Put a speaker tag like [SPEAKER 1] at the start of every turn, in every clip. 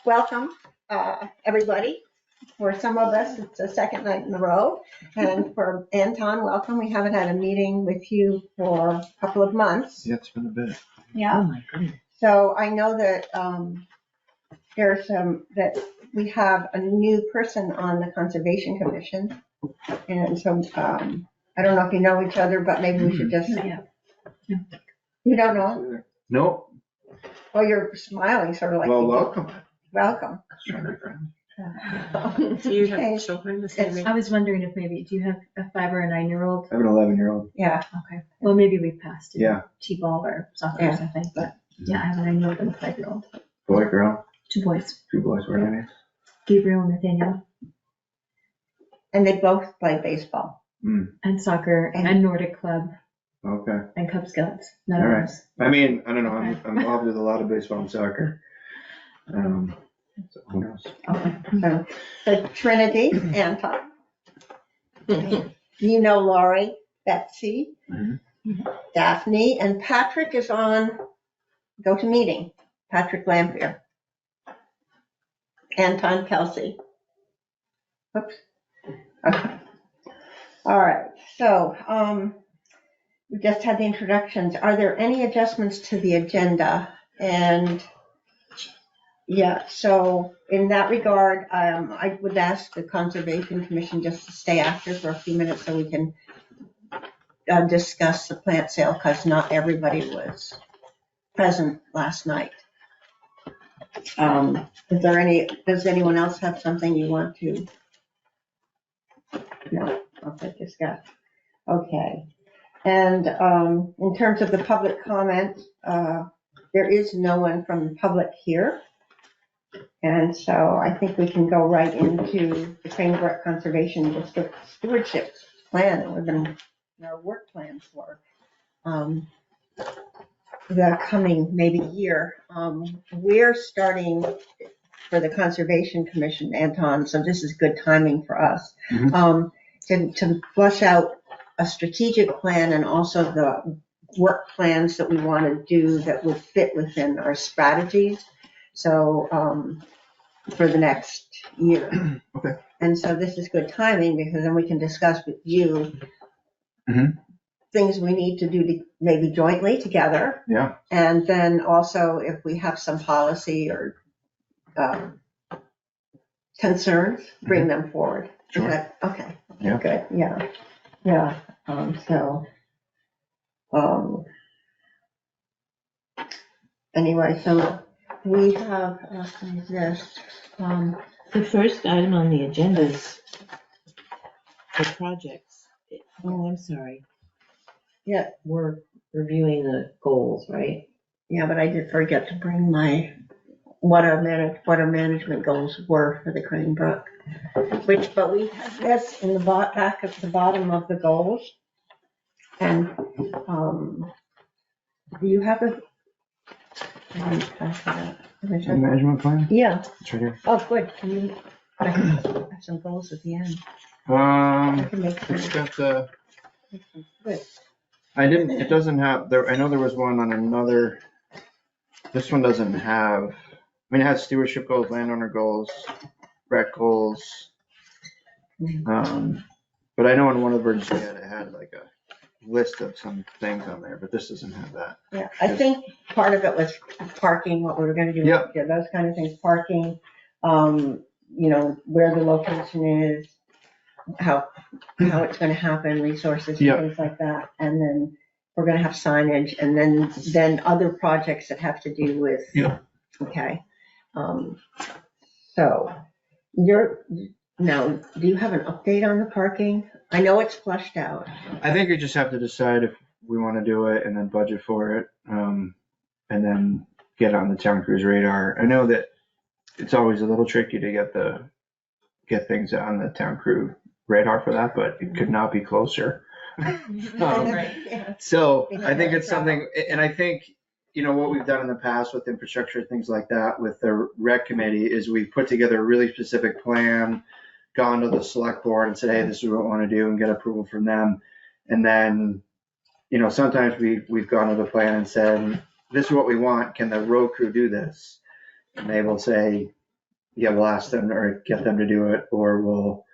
[SPEAKER 1] welcome, everybody. For some of us, it's the second night in a row. And for Anton, welcome. We haven't had a meeting with you for a couple of months.
[SPEAKER 2] Yeah, it's been a bit.
[SPEAKER 1] Yeah.
[SPEAKER 3] Oh my goodness.
[SPEAKER 1] So I know that that we have a new person on the Conservation Commission. And so I don't know if you know each other, but maybe we should just.
[SPEAKER 3] Yeah.
[SPEAKER 1] You don't know?
[SPEAKER 2] No.
[SPEAKER 1] Well, you're smiling sort of like.
[SPEAKER 2] Well, welcome.
[SPEAKER 1] Welcome.
[SPEAKER 3] Do you have
[SPEAKER 1] Okay.
[SPEAKER 3] children the same age? I was wondering if maybe, do you have a 5 or a 9-year-old?
[SPEAKER 2] I have an 11-year-old.
[SPEAKER 1] Yeah.
[SPEAKER 3] Okay. Well, maybe we passed it.
[SPEAKER 2] Yeah.
[SPEAKER 3] T-ball or soccer
[SPEAKER 1] Yeah.
[SPEAKER 3] or something, but yeah, I have a 9-year-old and a 5-year-old.
[SPEAKER 2] Boy, girl.
[SPEAKER 3] 2 boys,
[SPEAKER 2] 2 boys. What are their names?
[SPEAKER 3] Gabriel and Nathaniel,
[SPEAKER 1] And they both play baseball.
[SPEAKER 3] and soccer and Nordic Club
[SPEAKER 2] Okay.
[SPEAKER 3] and Cub Scouts. None
[SPEAKER 2] All
[SPEAKER 3] of
[SPEAKER 2] right.
[SPEAKER 3] us.
[SPEAKER 2] I mean, I don't know.
[SPEAKER 3] Okay.
[SPEAKER 2] I'm involved with a lot of baseball and soccer. So who knows?
[SPEAKER 1] Okay. So Trinity, Anton. You know Laurie, Betsy,
[SPEAKER 2] Mhm.
[SPEAKER 1] Daphne, and Patrick is on GoToMeeting. Patrick Lampier. Anton Kelsey. Oops. Okay. All right. So we just had the introductions. Are there any adjustments to the agenda? And yeah, so in that regard, I would ask the Conservation Commission just to stay after for a few minutes so we can discuss the plant sale, because not everybody was present last night. Does anyone else have something you want to? No, okay, discuss. Okay. And in terms of the public comment, there is no one from the public here. And so I think we can go right into the Cranebrook Conservation District Stewardship Plan that we've been, our work plans for the coming maybe year. We're starting for the Conservation Commission, Anton, so this is good timing for us, to flush out a strategic plan and also the work plans that we want to do that would fit within our strategies. So for the next year.
[SPEAKER 2] Okay.
[SPEAKER 1] And so this is good timing because then we can discuss with you things we need to do maybe jointly together.
[SPEAKER 2] Yeah.
[SPEAKER 1] And then also if we have some policy or concerns, bring them forward.
[SPEAKER 2] Sure.
[SPEAKER 1] Is that, okay.
[SPEAKER 2] Yeah.
[SPEAKER 1] Good. Yeah. Yeah. Anyway, so we have this.
[SPEAKER 4] The first item on the agenda is the projects. Oh, I'm sorry.
[SPEAKER 1] Yeah.
[SPEAKER 4] We're reviewing the goals, right?
[SPEAKER 1] Yeah, but I did forget to bring my, what our management goals were for the Cranebrook. But we have this in the back at the bottom of the goals. And, do you have a? I didn't pass that.
[SPEAKER 2] The management plan?
[SPEAKER 1] Yeah.
[SPEAKER 2] It's right here.
[SPEAKER 1] Oh, good. Can you, I have some goals at the end. I can make
[SPEAKER 2] It's got the,
[SPEAKER 1] good.
[SPEAKER 2] it doesn't have, I know there was one on another, this one doesn't have, it has stewardship goals, landowner goals, rec goals. But I know in one of the versions we had, it had like a list of some things on there, but this doesn't have that.
[SPEAKER 1] Yeah, I think part of it was parking, what we were gonna do.
[SPEAKER 2] Yep.
[SPEAKER 1] Yeah, those kind of things, parking, where the location is, how it's gonna happen, resources,
[SPEAKER 2] Yep.
[SPEAKER 1] things like that. And then we're gonna have signage and then other projects that have to do with.
[SPEAKER 2] Yep.
[SPEAKER 1] Okay. So now, do you have an update on the parking? I know it's flushed out.
[SPEAKER 2] I think we just have to decide if we want to do it and then budget for it, and then get it on the town crew's radar. I know that it's always a little tricky to get things on the town crew radar for that, but it could not be closer.
[SPEAKER 1] Yeah.
[SPEAKER 2] So I think it's something, and I think, what we've done in the past with infrastructure, things like that, with the rec committee, is we've put together a really specific plan, gone to the select board and said, hey, this is what we want to do, and get approval from them. And then, sometimes we've gone to the plan and said, this is what we want. Can the road crew do this? And they will say, yeah, we'll ask them or get them to do it, or we'll,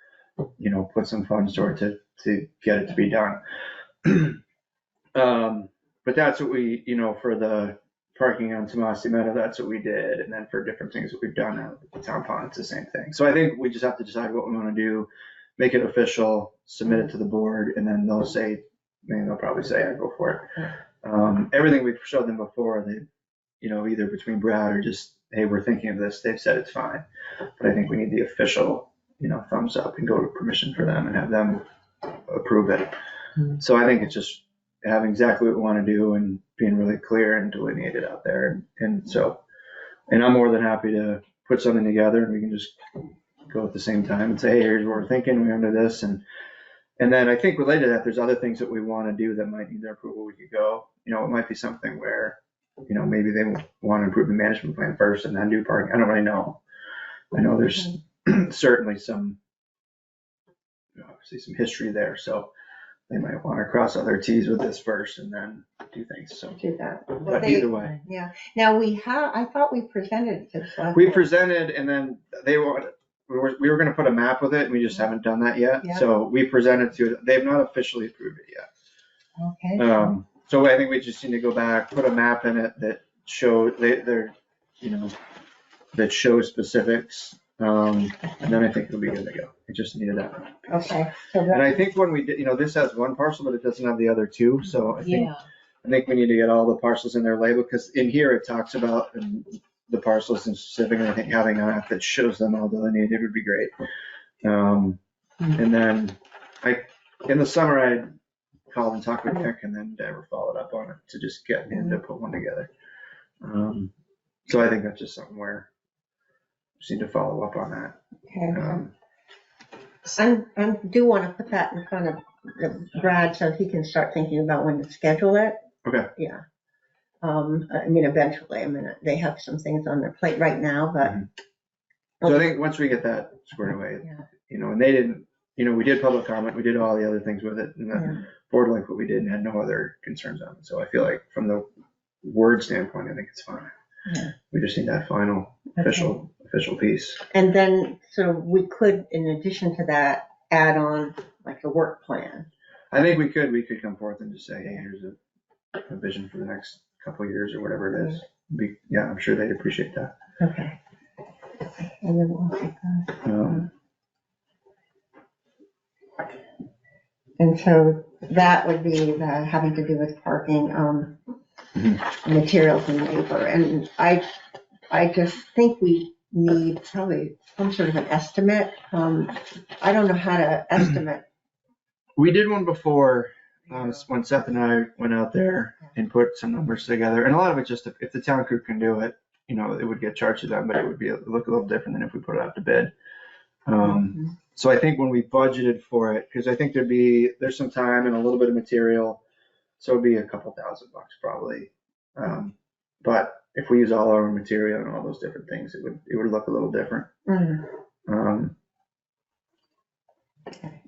[SPEAKER 2] put some funds toward to get it to be done. But that's what we, for the parking on Tomasi Meadow, that's what we did. And then for different things that we've done at the town pond, it's the same thing. So I think we just have to decide what we want to do, make it official, submit it to the board, and then they'll say, they'll probably say, I go for it. Everything we've showed them before, they, either between Brad or just, hey, we're thinking of this, they've said it's fine. But I think we need the official, thumbs up and go to permission for them and have them approve it. So I think it's just having exactly what we want to do and being really clear and delineated out there. And I'm more than happy to put something together and we can just go at the same time and say, hey, here's what we're thinking, we're under this. And then I think related to that, there's other things that we want to do that might need their approval. We could go, it might be something where, maybe they want to improve the management plan first and then do parking. I don't really know. I know there's certainly some, obviously some history there. So they might want to cross other T's with this first and then do things. So
[SPEAKER 1] Do that.
[SPEAKER 2] but either way,
[SPEAKER 1] Yeah. Now I thought we presented this.
[SPEAKER 2] we presented and then we were going to put a map with it and we just haven't done that yet.
[SPEAKER 1] Yeah.
[SPEAKER 2] So we presented to it. They've not officially approved it yet.
[SPEAKER 1] Okay.
[SPEAKER 2] So I think we just need to go back, put a map in it that that shows specifics. And then I think it'll be good to go. It just needed that.
[SPEAKER 1] Okay. So
[SPEAKER 2] And I think when we did, this has one parcel, but it doesn't have the other two. So I think we need to get all the parcels in their label because in here it talks about the parcels in specific. And I think having a map that shows them all delineated would be great. And then in the summer, I called and talked with Nick and then never followed up on it to just get him to put one together. So I think that's just something where we just need to follow up on that.
[SPEAKER 1] Okay. I do want to put that in front of Brad so he can start thinking about when to schedule it.
[SPEAKER 2] Okay.
[SPEAKER 1] Yeah. Eventually, they have some things on their plate right now, but.
[SPEAKER 2] So I think once we get that squared away, and they didn't, we did public comment, we did all the other things with it, and the board liked what we did and had no other concerns on it. So I feel like from the word standpoint, I think it's fine.
[SPEAKER 1] Yeah.
[SPEAKER 2] We just need that final official piece.
[SPEAKER 1] And then, so we could, in addition to that, add on like the work plan.
[SPEAKER 2] I think we could come forth and just say, hey, here's a vision for the next couple of years or whatever it is. I'm sure they'd appreciate that.
[SPEAKER 1] Okay. And then we'll take that. And so that would be having to do with parking, materials and labor. And I just think we need probably some sort of an estimate. I don't know how to estimate.
[SPEAKER 2] We did one before when Seth and I went out there and put some numbers together. And a lot of it just, if the town crew can do it, it would get charged to them, but it would look a little different than if we put it out to bid. So I think when we budgeted for it, because I think there's some time and a little bit of material, so it'd be a couple $1,000 probably. But if we use all our own material and all those different things, it would look a little different.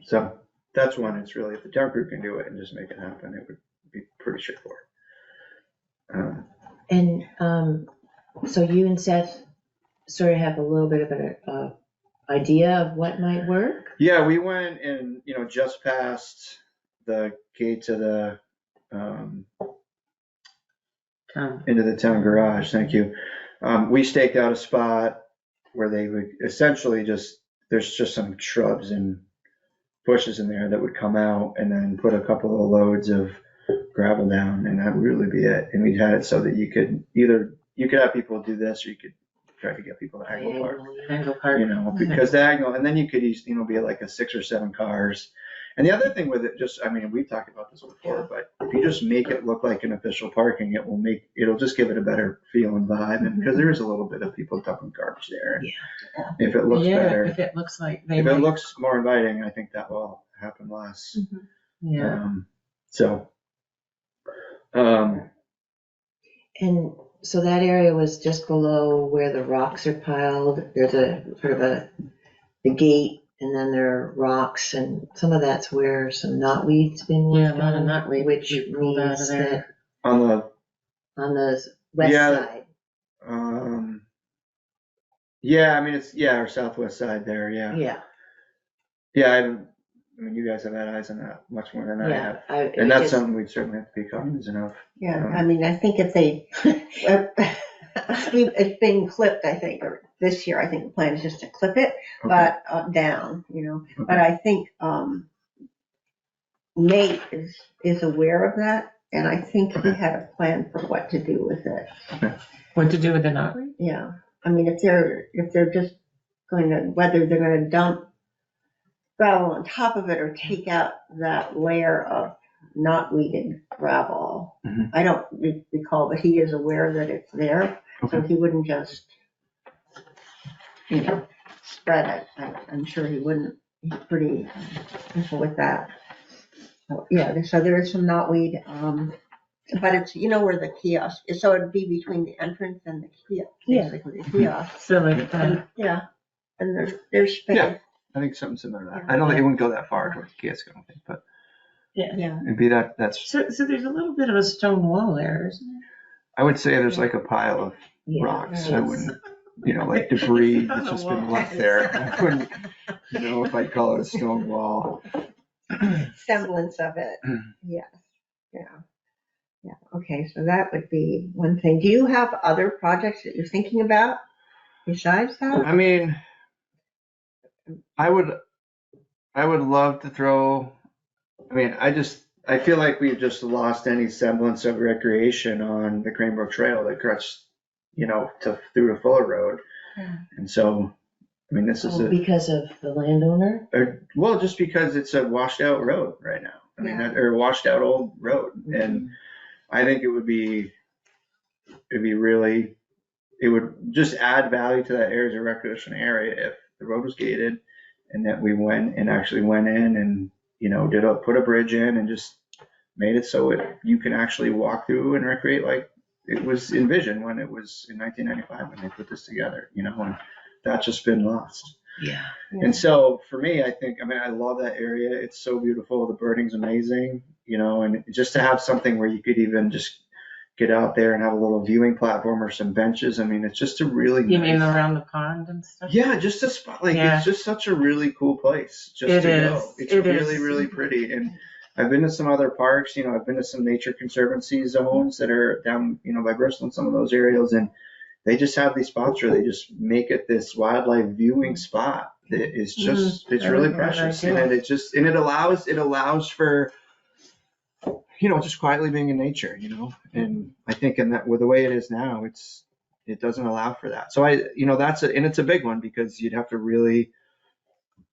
[SPEAKER 2] So that's one. It's really, if the town group can do it and just make it happen, it would be pretty straightforward.
[SPEAKER 4] So you and Seth sort of have a little bit of an idea of what might work?
[SPEAKER 2] Yeah, we went and, just past the gate to the, into the town garage, thank you. We staked out a spot where they would essentially there's just some shrubs and bushes in there that would come out and then put a couple of loads of gravel down and that would really be it. And we had it so that you could have people do this or you could try to get people to angle park. Because the angle, and then you could be like a 6 or 7 cars. And the other thing with it, we've talked about this before, but if you just make it look like an official parking, it'll just give it a better feel and vibe. And because there is a little bit of people dumping garbage there. If it looks better,
[SPEAKER 5] if it looks like
[SPEAKER 2] if it looks more inviting, I think that will happen less.
[SPEAKER 4] And so that area was just below where the rocks are piled. There's a sort of the gate, and then there are rocks, and some of that's where some knotweed's been
[SPEAKER 5] Yeah, a
[SPEAKER 4] left
[SPEAKER 5] lot of
[SPEAKER 4] on,
[SPEAKER 5] knotweed
[SPEAKER 4] which
[SPEAKER 5] pulled out of
[SPEAKER 4] means
[SPEAKER 5] there.
[SPEAKER 4] that
[SPEAKER 2] on the
[SPEAKER 4] on the west
[SPEAKER 2] Yeah.
[SPEAKER 4] side.
[SPEAKER 2] Yeah, I mean, it's, yeah, our southwest side there, yeah.
[SPEAKER 4] Yeah,
[SPEAKER 2] Yeah, I mean, you guys have had eyes on that much more than I
[SPEAKER 4] yeah.
[SPEAKER 2] have. And that's something we'd certainly have to be cognizant of.
[SPEAKER 1] Yeah, I mean, I think if they, it's being clipped, I think, or this year, I think the plan is just to clip it, but down, But I think Nate is aware of that, and I think he had a plan for what to do with it.
[SPEAKER 5] What to do with the knotweed?
[SPEAKER 1] Yeah, I mean, if they're just going to, whether they're going to dump gravel on top of it or take out that layer of not weeded gravel.
[SPEAKER 2] Mhm.
[SPEAKER 1] I don't recall, but he is aware that it's there, so he wouldn't just, spread it. I'm sure he wouldn't. He's pretty careful with that. So, yeah, so there is some knotweed, but it's, where the kiosk is, so it'd be between the entrance and the kiosk, basically, the kiosk.
[SPEAKER 5] So like,
[SPEAKER 1] Yeah, and there's space.
[SPEAKER 2] Yeah. I think something similar to that. I don't think it wouldn't go that far towards the kiosk, I don't think, but
[SPEAKER 1] Yeah.
[SPEAKER 2] it'd be that's,
[SPEAKER 5] so there's a little bit of a stone wall there, isn't there?
[SPEAKER 2] I would say there's like a pile of rocks. I wouldn't, like debris that's just been left there. I wouldn't, if I'd call it a stone wall.
[SPEAKER 1] Semblance of it, yes, yeah, okay, so that would be one thing. Do you have other projects that you're thinking about besides that?
[SPEAKER 2] I mean, I would love to throw, I feel like we've just lost any semblance of recreation on the Cranebrook Trail that cuts, through to Fuller Road.
[SPEAKER 1] Yeah.
[SPEAKER 2] And so, this is
[SPEAKER 4] because of the landowner?
[SPEAKER 2] well, just because it's a washed out road right now.
[SPEAKER 1] Yeah.
[SPEAKER 2] Or a washed out old road. And I think it would just add value to that area as a recreation area if the road was gated and that we went in and, put a bridge in and just made it so you can actually walk through and recreate like it was envisioned when it was in 1995 when they put this together, and that's just been lost.
[SPEAKER 4] Yeah.
[SPEAKER 2] And so for me, I think, I love that area. It's so beautiful. The birding's amazing, and just to have something where you could even just get out there and have a little viewing platform or some benches. It's just a really
[SPEAKER 5] You
[SPEAKER 2] nice.
[SPEAKER 5] mean around the pond and stuff?
[SPEAKER 2] Yeah, just a spot. It's just such a really cool place just
[SPEAKER 5] It
[SPEAKER 2] to
[SPEAKER 5] is.
[SPEAKER 2] go. It's
[SPEAKER 5] It
[SPEAKER 2] really,
[SPEAKER 5] is.
[SPEAKER 2] really pretty. And I've been to some other parks, I've been to some nature conservancy zones that are down, by Bristol and some of those areas. And they just have these spots where they just make it this wildlife viewing spot that is just, it's really precious. And it allows for, just quietly being in nature, and I think with the way it is now, it doesn't allow for that. So and it's a big one because you'd have to really,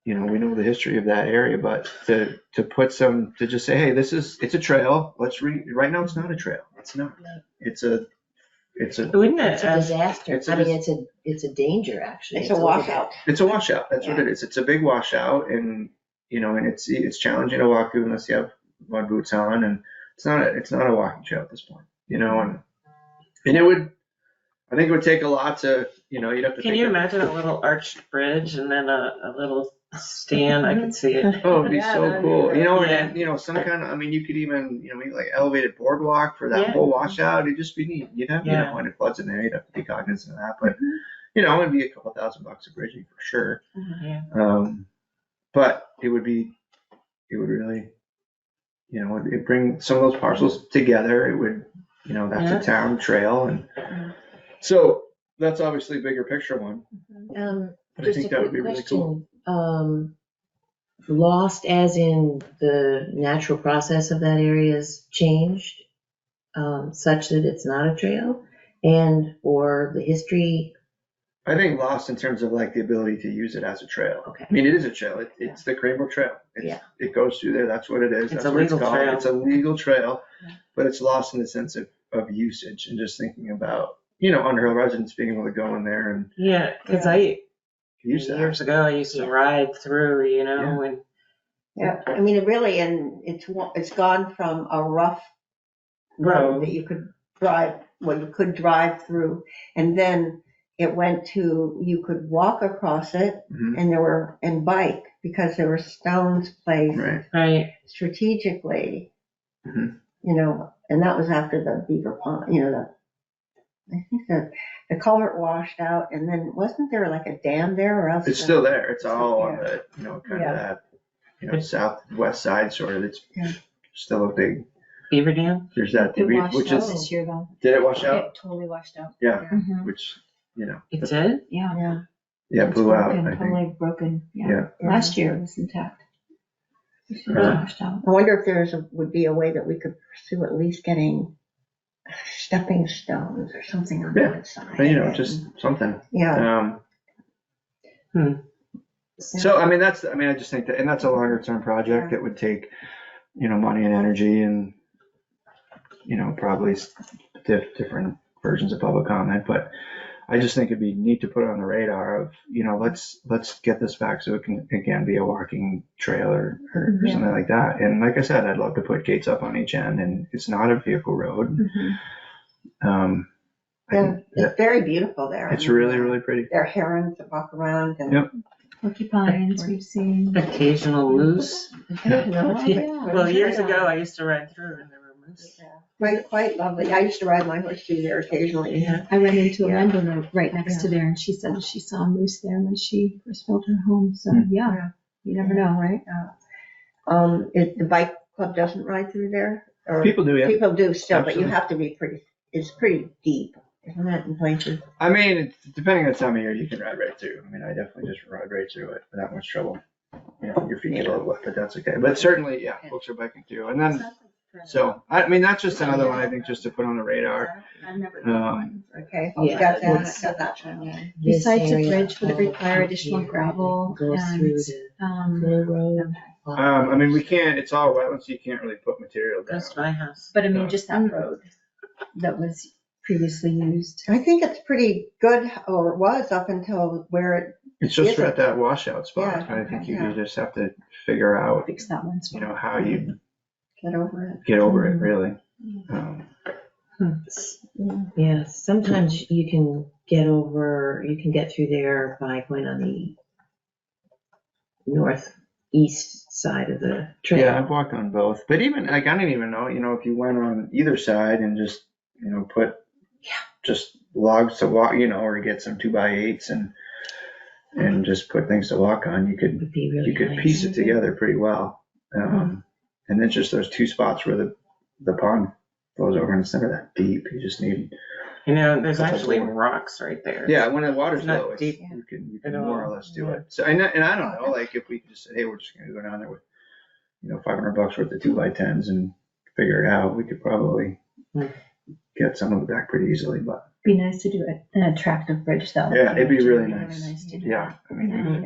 [SPEAKER 2] we know the history of that area, but to just say, hey, it's a trail. Right now it's not a trail. It's not. It's a
[SPEAKER 5] Wouldn't
[SPEAKER 4] It's
[SPEAKER 5] it?
[SPEAKER 4] a disaster.
[SPEAKER 2] It's a
[SPEAKER 4] It's a danger, actually.
[SPEAKER 1] It's a washout.
[SPEAKER 2] It's a washout. That's what it is. It's a big washout, and and it's challenging to walk through unless you have mud boots on, and it's not a walking trail at this point, and it would, I think it would take a lot to, you'd have to.
[SPEAKER 5] Can you imagine a little arched bridge and then a little stand? I could see it.
[SPEAKER 2] Oh, it'd be
[SPEAKER 1] Yeah,
[SPEAKER 2] so
[SPEAKER 1] that'd be
[SPEAKER 2] cool,
[SPEAKER 1] great.
[SPEAKER 2] and some kind of, you could even, maybe like elevated boardwalk for that
[SPEAKER 5] Yeah.
[SPEAKER 2] whole washout. It'd just be neat. You'd have,
[SPEAKER 5] Yeah.
[SPEAKER 2] when it floods in there, you'd have to be cognizant of that, but it'd be a couple $1,000 of bridging for sure.
[SPEAKER 5] Yeah.
[SPEAKER 2] But it would really, it'd bring some of those parcels together. It would, that's a town trail. And so that's obviously a bigger picture one. But I
[SPEAKER 4] Just
[SPEAKER 2] think
[SPEAKER 4] a
[SPEAKER 2] that would
[SPEAKER 4] quick
[SPEAKER 2] be really cool.
[SPEAKER 4] question. Lost as in the natural process of that area's changed, such that it's not a trail, or the history.
[SPEAKER 2] I think lost in terms of like the ability to use it as a trail.
[SPEAKER 4] Okay.
[SPEAKER 2] It is a trail. It's the Cranebrook Trail. It goes through there. That's what it is.
[SPEAKER 5] It's
[SPEAKER 2] That's
[SPEAKER 5] a
[SPEAKER 2] what it's
[SPEAKER 5] legal
[SPEAKER 2] called.
[SPEAKER 5] trail.
[SPEAKER 2] It's a legal trail, but it's lost in the sense of usage and just thinking about, Underhill residents being able to go in there and
[SPEAKER 5] Yeah, because I
[SPEAKER 2] use that.
[SPEAKER 5] years ago I used to ride through, and
[SPEAKER 1] Yeah, it really, and it's gone from a rough road that you could drive through, and then it went to, you could walk across it,
[SPEAKER 2] Mhm.
[SPEAKER 1] and bike, because there were stones placed
[SPEAKER 5] right.
[SPEAKER 1] strategically,
[SPEAKER 2] Mhm.
[SPEAKER 1] and that was after the beaver pond, I think the culvert washed out, and then wasn't there like a dam there or else?
[SPEAKER 2] It's still there. It's all on
[SPEAKER 1] Yeah.
[SPEAKER 2] the, kind
[SPEAKER 1] Yeah.
[SPEAKER 2] of that, southwest side sort of. It's
[SPEAKER 1] Yeah.
[SPEAKER 2] still a big,
[SPEAKER 5] Beaver Dam?
[SPEAKER 2] there's that,
[SPEAKER 3] It washed
[SPEAKER 2] which
[SPEAKER 3] out
[SPEAKER 2] is,
[SPEAKER 3] this year though.
[SPEAKER 2] did it wash out?
[SPEAKER 3] It totally washed out.
[SPEAKER 2] Yeah,
[SPEAKER 3] Mhm.
[SPEAKER 2] which,
[SPEAKER 5] It did?
[SPEAKER 3] Yeah.
[SPEAKER 1] Yeah.
[SPEAKER 3] It's
[SPEAKER 2] blew out,
[SPEAKER 3] broken,
[SPEAKER 2] I think.
[SPEAKER 3] totally broken,
[SPEAKER 2] Yeah.
[SPEAKER 3] yeah. Last year it was intact. This year it
[SPEAKER 2] Uh,
[SPEAKER 3] washed out.
[SPEAKER 1] I wonder if would be a way that we could pursue at least getting stepping stones or something on
[SPEAKER 2] Yeah.
[SPEAKER 1] that side.
[SPEAKER 2] But, just something.
[SPEAKER 1] Yeah.
[SPEAKER 2] So, I mean, I just think that, and that's a longer term project that would take, money and energy and, probably different versions of public comment, but I just think it'd be neat to put on the radar of, let's get this back so it can, again, be a walking trail or
[SPEAKER 3] Yeah.
[SPEAKER 2] something like that. And like I said, I'd love to put gates up on each end, and it's not a vehicle road.
[SPEAKER 3] Mhm.
[SPEAKER 2] I think
[SPEAKER 1] It's very beautiful there.
[SPEAKER 2] it's really, really pretty.
[SPEAKER 1] There are herons that walk around and.
[SPEAKER 2] Yep.
[SPEAKER 3] Porcupines we've seen.
[SPEAKER 5] Occasional moose.
[SPEAKER 1] No,
[SPEAKER 5] Well, years ago, I used to ride through and there were moose.
[SPEAKER 1] Quite lovely. I used to ride my horse through there occasionally.
[SPEAKER 5] Yeah.
[SPEAKER 3] I ran into a
[SPEAKER 1] Yeah.
[SPEAKER 3] landowner right next to there and she said she saw a moose there when she first built her home. So,
[SPEAKER 1] Yeah.
[SPEAKER 3] yeah, you never know, right?
[SPEAKER 1] The bike club doesn't ride through there? Or
[SPEAKER 2] People do, yeah.
[SPEAKER 1] people do still, but you
[SPEAKER 2] Absolutely.
[SPEAKER 1] have to be it's pretty deep, isn't it, in places?
[SPEAKER 2] I mean, depending on the time of year, you can ride right through. I mean, I definitely just ride right through it without much trouble. Your feet get a little wet, but that's okay. But certainly, yeah, folks are biking through. And then, so, I mean, that's just another one, I think, just to put on the radar.
[SPEAKER 3] I've never
[SPEAKER 1] Okay.
[SPEAKER 4] Yeah,
[SPEAKER 1] Got that,
[SPEAKER 4] it's-
[SPEAKER 1] got that one, yeah.
[SPEAKER 3] Besides the bridge would require additional gravel
[SPEAKER 4] Goes
[SPEAKER 3] and,
[SPEAKER 4] through the
[SPEAKER 3] um,
[SPEAKER 4] Mill Road.
[SPEAKER 2] I mean, we can't, it's all wetlands, so you can't really put material down.
[SPEAKER 5] That's my house.
[SPEAKER 3] but I mean, just that road that was previously used.
[SPEAKER 1] I think it's pretty good, or it was up until where
[SPEAKER 2] It's just
[SPEAKER 1] Is
[SPEAKER 2] at
[SPEAKER 1] it?
[SPEAKER 2] that washout spot.
[SPEAKER 1] Yeah,
[SPEAKER 2] I think
[SPEAKER 1] okay,
[SPEAKER 2] you just have to figure out,
[SPEAKER 3] Fix that one.
[SPEAKER 2] how you
[SPEAKER 1] get over it.
[SPEAKER 2] get over it,
[SPEAKER 3] Mhm.
[SPEAKER 2] really.
[SPEAKER 4] Yeah, sometimes you can get through there by going on the northeast side of the trail.
[SPEAKER 2] Yeah, I've walked on both, but even, like, I didn't even know, if you went on either side and just, put just logs to walk, or get some 2x8s and just put things to walk on, you could
[SPEAKER 4] Would be really nice.
[SPEAKER 2] piece it together pretty well. And then just those two spots where the pond flows over in the center that deep, you just need,
[SPEAKER 5] There's actually rocks right there.
[SPEAKER 2] yeah, when the water's
[SPEAKER 5] It's not
[SPEAKER 2] low,
[SPEAKER 5] deep
[SPEAKER 2] you can
[SPEAKER 5] at
[SPEAKER 2] more or
[SPEAKER 5] all,
[SPEAKER 2] less do
[SPEAKER 5] yeah.
[SPEAKER 2] it. So, and I don't know, like, if we could just say, hey, we're just gonna go down there with, $500 worth of 2x10s and figure it out, we could probably get some of it back pretty easily, but
[SPEAKER 3] Be nice to do an attractive bridge though.
[SPEAKER 2] yeah, it'd be really
[SPEAKER 3] Really
[SPEAKER 2] nice.
[SPEAKER 3] nice to do.
[SPEAKER 2] Yeah, I mean,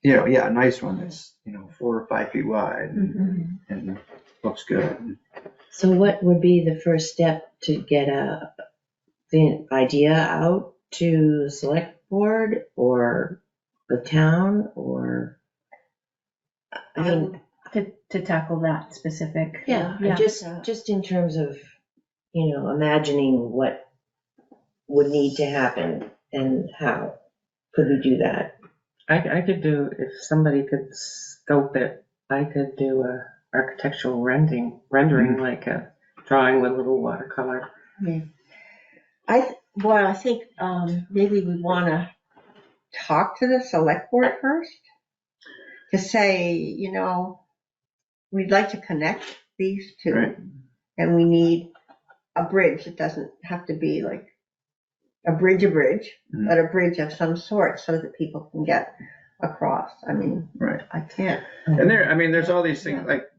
[SPEAKER 1] Yeah.
[SPEAKER 2] a nice one that's, 4 or 5 feet wide
[SPEAKER 3] Mhm.
[SPEAKER 2] and looks good.
[SPEAKER 4] So what would be the first step to get the idea out to the select board or the town, or? I mean,
[SPEAKER 3] To tackle that specific.
[SPEAKER 4] yeah,
[SPEAKER 3] Yeah.
[SPEAKER 4] just in terms of, imagining what would need to happen and how could we do that?
[SPEAKER 5] I could do, if somebody could scope it, I could do a architectural rendering like a drawing with a little watercolor.
[SPEAKER 1] I think maybe we want to talk to the select board first to say, we'd like to connect these two,
[SPEAKER 2] Right.
[SPEAKER 1] and we need a bridge. It doesn't have to be like a bridge,
[SPEAKER 2] Mhm.
[SPEAKER 1] but a bridge of some sort so that people can get across. I mean,
[SPEAKER 2] Right.
[SPEAKER 1] I can't.
[SPEAKER 2] And there's all these things, like,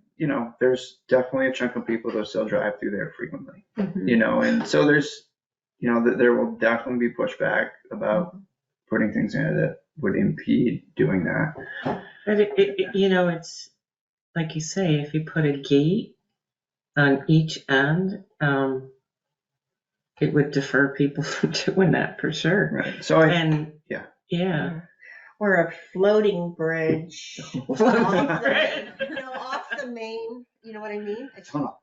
[SPEAKER 2] there's definitely a chunk of people that still drive through there frequently, and so there's, there will definitely be pushback about putting things in it that would impede doing that.
[SPEAKER 5] But it's, like you say, if you put a gate on each end, it would defer people from doing that for sure.
[SPEAKER 2] Right. So
[SPEAKER 5] Yeah.
[SPEAKER 1] Or a floating bridge.
[SPEAKER 5] Floating bridge.
[SPEAKER 1] Off the main, you know what I mean?
[SPEAKER 2] Tunnel.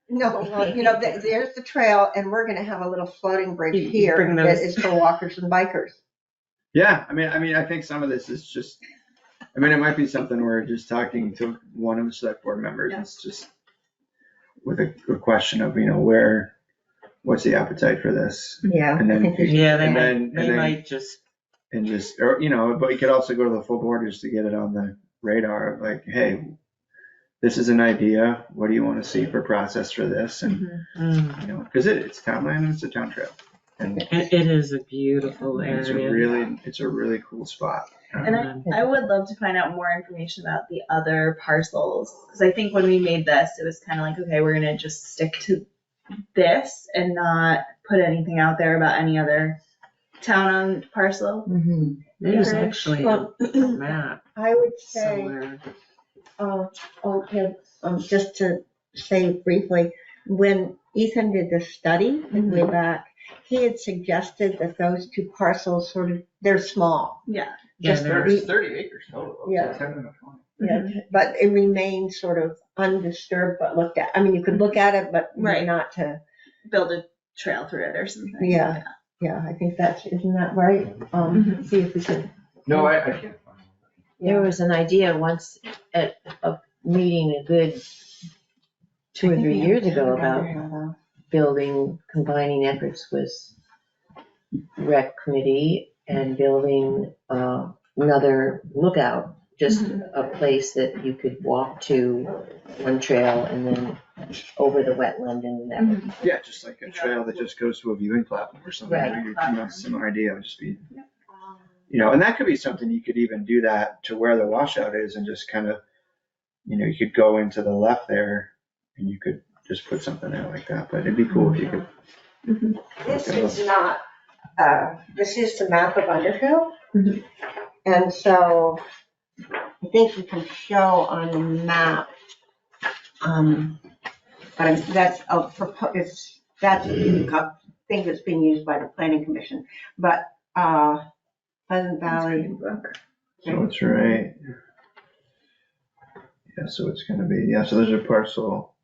[SPEAKER 1] No, well, there's the trail, and we're gonna have a little floating bridge
[SPEAKER 5] You
[SPEAKER 1] here
[SPEAKER 5] bring
[SPEAKER 1] that
[SPEAKER 5] those-
[SPEAKER 1] is for walkers and bikers.
[SPEAKER 2] Yeah, I mean, I think some of this is just, it might be something where just talking to one of the select board members, it's just with a question of, where what's the appetite for this?
[SPEAKER 1] Yeah,
[SPEAKER 2] And
[SPEAKER 1] I
[SPEAKER 2] then,
[SPEAKER 1] think we should.
[SPEAKER 5] Yeah, they
[SPEAKER 2] and
[SPEAKER 5] might,
[SPEAKER 2] then,
[SPEAKER 5] they
[SPEAKER 2] and then,
[SPEAKER 5] might just,
[SPEAKER 2] and just, or, you know, but you could also go to the full board just to get it on the radar of like, hey, this is an idea. What do you want to see for process for this? And, you know, because it's town land and it's a town trail. And
[SPEAKER 5] it is a beautiful
[SPEAKER 2] it's
[SPEAKER 5] area.
[SPEAKER 2] a really cool spot.
[SPEAKER 6] And I would love to find out more information about the other parcels, because I think when we made this, it was kind of like, okay, we're gonna just stick to this and not put anything out there about any other town-owned parcel.
[SPEAKER 4] Mm-hmm.
[SPEAKER 5] There's
[SPEAKER 6] Acreage.
[SPEAKER 5] actually
[SPEAKER 1] Well,
[SPEAKER 5] a map
[SPEAKER 1] I would say,
[SPEAKER 5] somewhere.
[SPEAKER 1] okay, just to say briefly, when Ethan did the study way back, he had suggested that those two parcels sort of, they're small.
[SPEAKER 6] Yeah.
[SPEAKER 5] Yeah,
[SPEAKER 1] Just
[SPEAKER 5] there-
[SPEAKER 2] There's 30 acres total.
[SPEAKER 1] Yeah.
[SPEAKER 2] 10 and a 20.
[SPEAKER 1] Yeah, but it remains sort of undisturbed, but looked at. I mean, you could look at it, but
[SPEAKER 6] Right.
[SPEAKER 1] not to,
[SPEAKER 6] Build a trail through it or something.
[SPEAKER 1] Yeah. yeah, I think isn't that right? See if we could.
[SPEAKER 2] No, I can't find it.
[SPEAKER 4] There was an idea once at a meeting a good 2 or 3 years ago about building, combining efforts with rec committee and building another lookout, just a place that you could walk to one trail and then over the wetland and that.
[SPEAKER 2] Yeah, just like a trail that just goes to a viewing platform or something.
[SPEAKER 4] Right.
[SPEAKER 2] Or you know, similar idea would just be, you know, and that could be something you could even do that to where the washout is and just kind of, you know, you could go into the left there and you could just put something there like that. But it'd be cool if you could.
[SPEAKER 1] This is not, this is the map of Underhill.
[SPEAKER 3] Mhm.
[SPEAKER 1] And so I think you can show on the map, but that's that's a thing that's being used by the planning commission. But Pleasant Valley,
[SPEAKER 6] Brook.
[SPEAKER 2] So it's right. Yeah, so it's gonna be, yeah, so there's a parcel.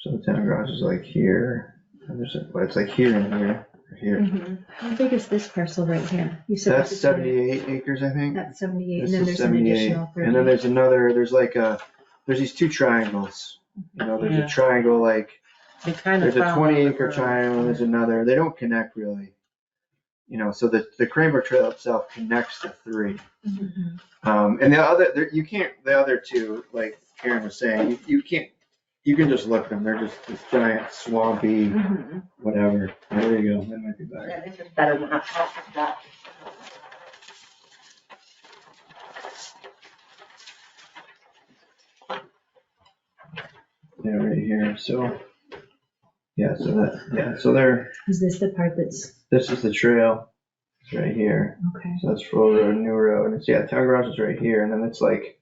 [SPEAKER 2] So the town garage is like here, and well, it's like here and here, or here.
[SPEAKER 3] How big is this parcel right here? You said
[SPEAKER 2] That's
[SPEAKER 3] this is
[SPEAKER 2] 78 acres, I think.
[SPEAKER 3] That's 78,
[SPEAKER 2] This
[SPEAKER 3] and then
[SPEAKER 2] is
[SPEAKER 3] there's an
[SPEAKER 2] 78.
[SPEAKER 3] additional 30.
[SPEAKER 2] And then there's another, there's these two triangles. You know, there's
[SPEAKER 5] Yeah.
[SPEAKER 2] a triangle like,
[SPEAKER 5] They kind of
[SPEAKER 2] there's a
[SPEAKER 5] follow
[SPEAKER 2] 20
[SPEAKER 5] the
[SPEAKER 2] acre
[SPEAKER 5] road.
[SPEAKER 2] triangle, there's another, they don't connect really. You know, so the Cranbrook Trail itself connects the three. And the other two, like Karen was saying, you can just look at them, they're just this giant swampy, whatever. There you go, that might be better.
[SPEAKER 1] yeah, this is better than that.
[SPEAKER 2] Yeah, right here, so, yeah, so there,
[SPEAKER 3] Is this the part that's,
[SPEAKER 2] this is the trail, it's right here.
[SPEAKER 3] okay.
[SPEAKER 2] So that's Full Road, New Road, and it's, yeah, town garage is right here, and then it's like,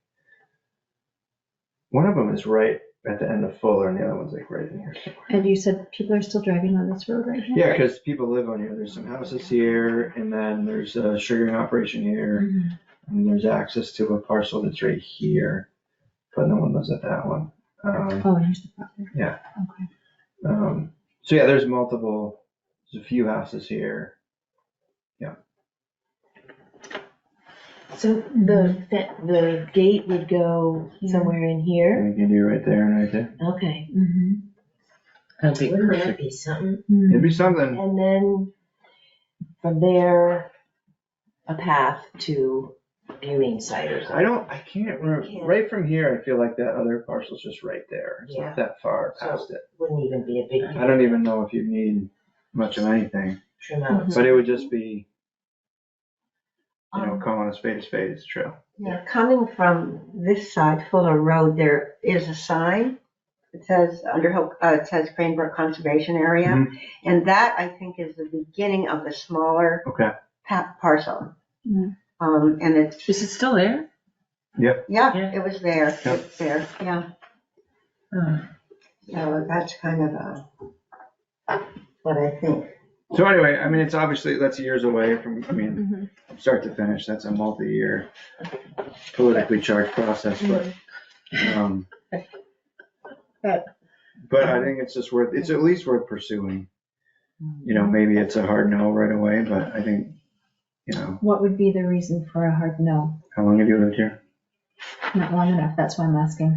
[SPEAKER 2] one of them is right at the end of Fuller, and the other one's like right in here somewhere.
[SPEAKER 3] And you said people are still driving on this road right here?
[SPEAKER 2] Yeah, because people live on here, there's some houses here, and then there's a sugaring operation here,
[SPEAKER 3] Mhm.
[SPEAKER 2] and there's access to a parcel that's right here, but no one lives at that one.
[SPEAKER 3] Oh, and here's the property.
[SPEAKER 2] Yeah.
[SPEAKER 3] Okay.
[SPEAKER 2] So yeah, there's a few houses here.
[SPEAKER 4] So the gate would go somewhere in here?
[SPEAKER 2] And you can do right there and right there.
[SPEAKER 4] Okay.
[SPEAKER 3] Mhm.
[SPEAKER 5] That'd be
[SPEAKER 4] Wouldn't that
[SPEAKER 5] perfect.
[SPEAKER 4] be something?
[SPEAKER 2] It'd be something.
[SPEAKER 4] And then from there, a path to viewing site or something.
[SPEAKER 2] I can't remember, right from here, I feel like that other parcel's just right there. It's
[SPEAKER 4] Yeah.
[SPEAKER 2] not that far past it.
[SPEAKER 4] Wouldn't even be a big
[SPEAKER 2] I don't even know if you need much of anything,
[SPEAKER 4] trim out.
[SPEAKER 2] but it would just be, calling a spade, it's a trail.
[SPEAKER 1] Yeah, coming from this side, Fuller Road, there is a sign. It says Underhill, it says Cranbrook Conservation Area.
[SPEAKER 2] Mhm.
[SPEAKER 1] And that, I think, is the beginning of the smaller
[SPEAKER 2] Okay.
[SPEAKER 1] parcel.
[SPEAKER 3] Mhm.
[SPEAKER 1] And it's,
[SPEAKER 5] Is it still there?
[SPEAKER 1] yeah,
[SPEAKER 5] Yeah.
[SPEAKER 1] it was there,
[SPEAKER 2] Yep.
[SPEAKER 1] it's there, yeah.
[SPEAKER 5] Oh.
[SPEAKER 1] So that's kind of what I think.
[SPEAKER 2] So anyway, I mean, it's obviously, that's years away from, start to finish, that's a multi-year politically charged process, but, but I think it's just it's at least worth pursuing. You know, maybe it's a hard no right away, but I think,
[SPEAKER 3] What would be the reason for a hard no?
[SPEAKER 2] how long have you lived here?
[SPEAKER 3] Not long enough, that's why I'm asking.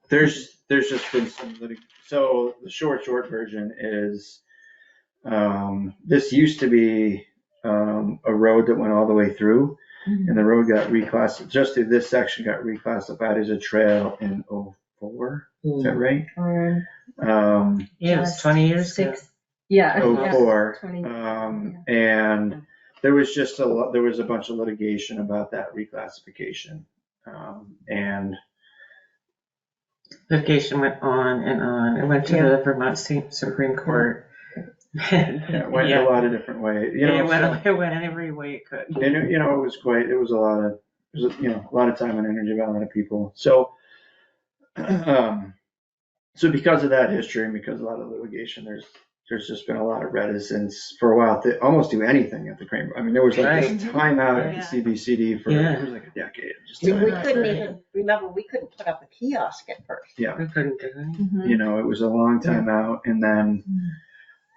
[SPEAKER 2] There's just been some So the short version is, this used to be a road that went all the way through, and the road got reclassified, just this section got reclassified as a trail in '04, is that right?
[SPEAKER 5] Yeah, it was 20 years ago.
[SPEAKER 3] Yeah.
[SPEAKER 2] '04,
[SPEAKER 3] 20,
[SPEAKER 2] and there was just there was a bunch of litigation about that reclassification, and
[SPEAKER 5] Litigation went on and on. It went to the Vermont Supreme Court.
[SPEAKER 2] it went a lot of different ways, you know.
[SPEAKER 5] It went every way it could.
[SPEAKER 2] And, you know, it was a lot of, you know, a lot of time and energy by a lot of people. So, so because of that history and because of a lot of litigation, there's just been a lot of reticence for a while to almost do anything at the Crane. I mean, there was like this timeout at the CBCD for it was like a decade. Just
[SPEAKER 1] We
[SPEAKER 2] timeout.
[SPEAKER 1] couldn't even, remember, we couldn't put up a kiosk at first.
[SPEAKER 5] We couldn't do anything.
[SPEAKER 2] You know, it was a long time out, and then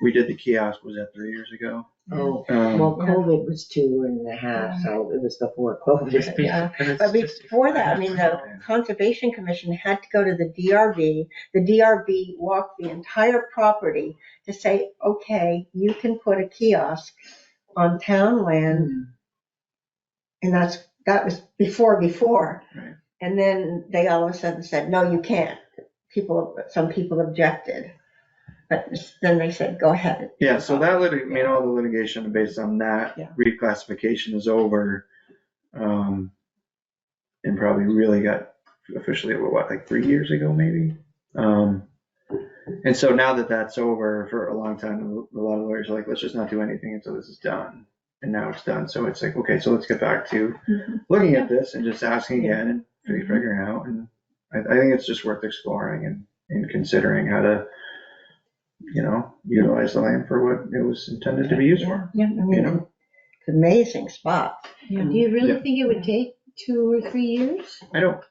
[SPEAKER 2] we did the kiosk. Was that 3 years ago?
[SPEAKER 4] Oh, well, COVID was 2.5, so it was before COVID.
[SPEAKER 1] Yeah. But before that, I mean, the Conservation Commission had to go to the DRB. The DRB walked the entire property to say, okay, you can put a kiosk on town land. And that was before.
[SPEAKER 2] Right.
[SPEAKER 1] And then they all of a sudden said, no, you can't. Some people objected. But then they said, go ahead.
[SPEAKER 2] Yeah, so that all the litigation based on that reclassification is over. And probably really got officially, like 3 years ago, maybe. And so now that that's over, for a long time, a lot of lawyers are like, let's just not do anything until this is done. And now it's done. So it's like, okay, so let's get back to looking at this and just asking again and figuring out. And I think it's just worth exploring and considering how to, you know, utilize the land for what it was intended to be used for.
[SPEAKER 1] Yeah, I mean,
[SPEAKER 2] You know?
[SPEAKER 1] it's an amazing spot.
[SPEAKER 4] Do you really think it would take 2 or 3 years?
[SPEAKER 2] I don't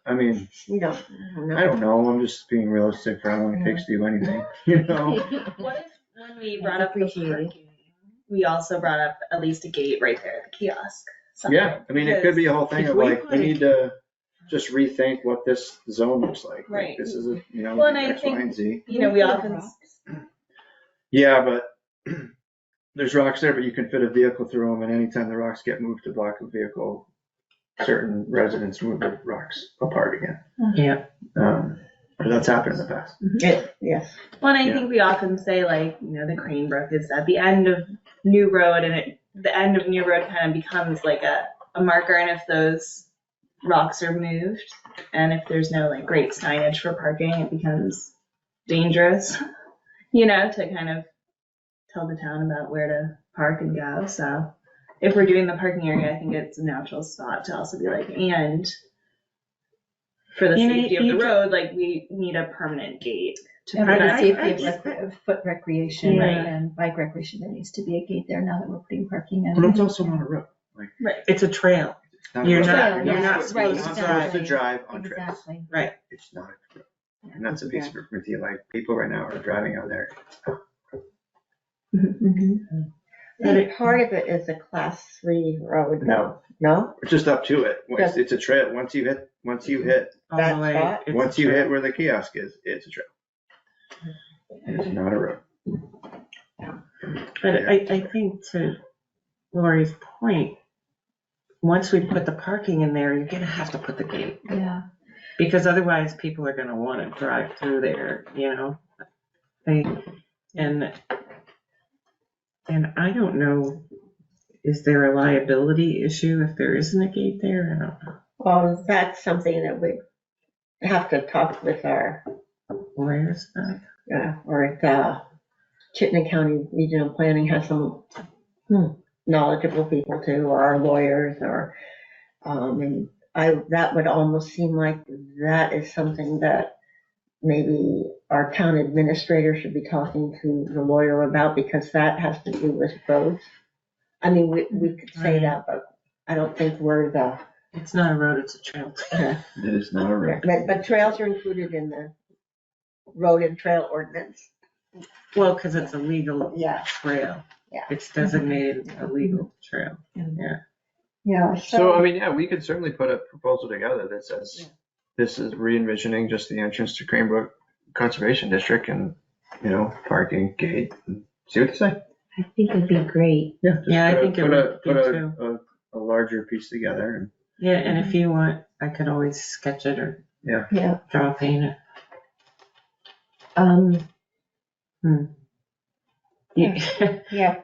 [SPEAKER 2] know. I'm just being realistic for how long it takes to do anything, you know?
[SPEAKER 6] What if when we brought up the parking, we also brought up at least a gate right there at the kiosk?
[SPEAKER 2] Yeah, I mean, it could be a whole thing
[SPEAKER 5] If
[SPEAKER 2] of
[SPEAKER 5] we
[SPEAKER 2] like,
[SPEAKER 5] put
[SPEAKER 2] we
[SPEAKER 5] a-
[SPEAKER 2] need to just rethink what this zone looks like. Like,
[SPEAKER 6] Right.
[SPEAKER 2] this is a, you know,
[SPEAKER 6] Well, and I
[SPEAKER 2] X, Y,
[SPEAKER 6] think-
[SPEAKER 2] and Z.
[SPEAKER 6] You know, we often,
[SPEAKER 2] Yeah, but there's rocks there, but you can fit a vehicle through them, and anytime the rocks get moved to block a vehicle, certain residents move the rocks apart again.
[SPEAKER 5] Yeah.
[SPEAKER 2] Or that's happened in the past.
[SPEAKER 1] Yes.
[SPEAKER 6] well, and I think we often say like, you know, the Crane Brook is at the end of New Road, and the end of New Road kind of becomes like a marker, and if those rocks are moved, and if there's no like great signage for parking, it becomes dangerous, you know, to kind of tell the town about where to park and go. So if we're doing the parking area, I think it's a natural spot to also be like, and for the safety of the road, like we need a permanent gate to
[SPEAKER 3] And for the
[SPEAKER 6] protect.
[SPEAKER 3] safety of foot recreation
[SPEAKER 6] Yeah.
[SPEAKER 3] and bike recreation, there needs to be a gate there now that we're putting parking in.
[SPEAKER 2] But it's also not a road. Like,
[SPEAKER 5] It's a trail.
[SPEAKER 2] it's not a
[SPEAKER 5] You're
[SPEAKER 2] road.
[SPEAKER 5] not-
[SPEAKER 3] you're not
[SPEAKER 2] supposed
[SPEAKER 3] right,
[SPEAKER 2] to
[SPEAKER 3] exactly.
[SPEAKER 2] drive on trails.
[SPEAKER 3] Exactly.
[SPEAKER 5] Right.
[SPEAKER 2] It's not a road. And that's a piece of information, like, people right now are driving on there.
[SPEAKER 1] I think part of it is a class 3 road, though. No?
[SPEAKER 2] It's just up to it.
[SPEAKER 1] Yes.
[SPEAKER 2] It's a trail. Once you hit,
[SPEAKER 5] All
[SPEAKER 1] That
[SPEAKER 5] the way.
[SPEAKER 1] spot?
[SPEAKER 5] It's
[SPEAKER 2] once
[SPEAKER 5] a
[SPEAKER 2] you
[SPEAKER 5] trail.
[SPEAKER 2] hit where the kiosk is, it's a trail. It's not a road.
[SPEAKER 5] But I think to Lori's point, once we put the parking in there, you're gonna have to put the gate.
[SPEAKER 3] Yeah.
[SPEAKER 5] Because otherwise people are gonna wanna drive through there, you know? And I don't know, is there a liability issue if there isn't a gate there? I don't know.
[SPEAKER 1] Well, that's something that we have to talk with our,
[SPEAKER 5] Lawyers,
[SPEAKER 1] or if Chittenden County Regional Planning has some knowledgeable people too, or our lawyers, or, and that would almost seem like that is something that maybe our town administrator should be talking to the lawyer about, because that has to do with roads. I mean, we could say that, but I don't think we're the,
[SPEAKER 5] it's not a road, it's a trail.
[SPEAKER 2] It is not a road.
[SPEAKER 1] but trails are included in the road and trail ordinance.
[SPEAKER 5] Well, because it's a legal
[SPEAKER 1] Yeah.
[SPEAKER 5] trail.
[SPEAKER 1] Yeah.
[SPEAKER 5] It's designated a legal trail.
[SPEAKER 1] Yeah.
[SPEAKER 2] So, I mean, yeah, we could certainly put a proposal together that says, this is re-envisioning just the entrance to Crane Brook conservation district and, parking gate and see what they say.
[SPEAKER 4] I think it'd be great.
[SPEAKER 2] Yeah. just
[SPEAKER 5] Yeah, I
[SPEAKER 2] put a-
[SPEAKER 5] think it
[SPEAKER 2] put
[SPEAKER 5] would
[SPEAKER 2] a-
[SPEAKER 5] be
[SPEAKER 2] Put a larger piece together and.
[SPEAKER 5] Yeah, and if you want, I could always sketch it or
[SPEAKER 4] Yeah.
[SPEAKER 5] draw paint it. You-
[SPEAKER 1] Yeah,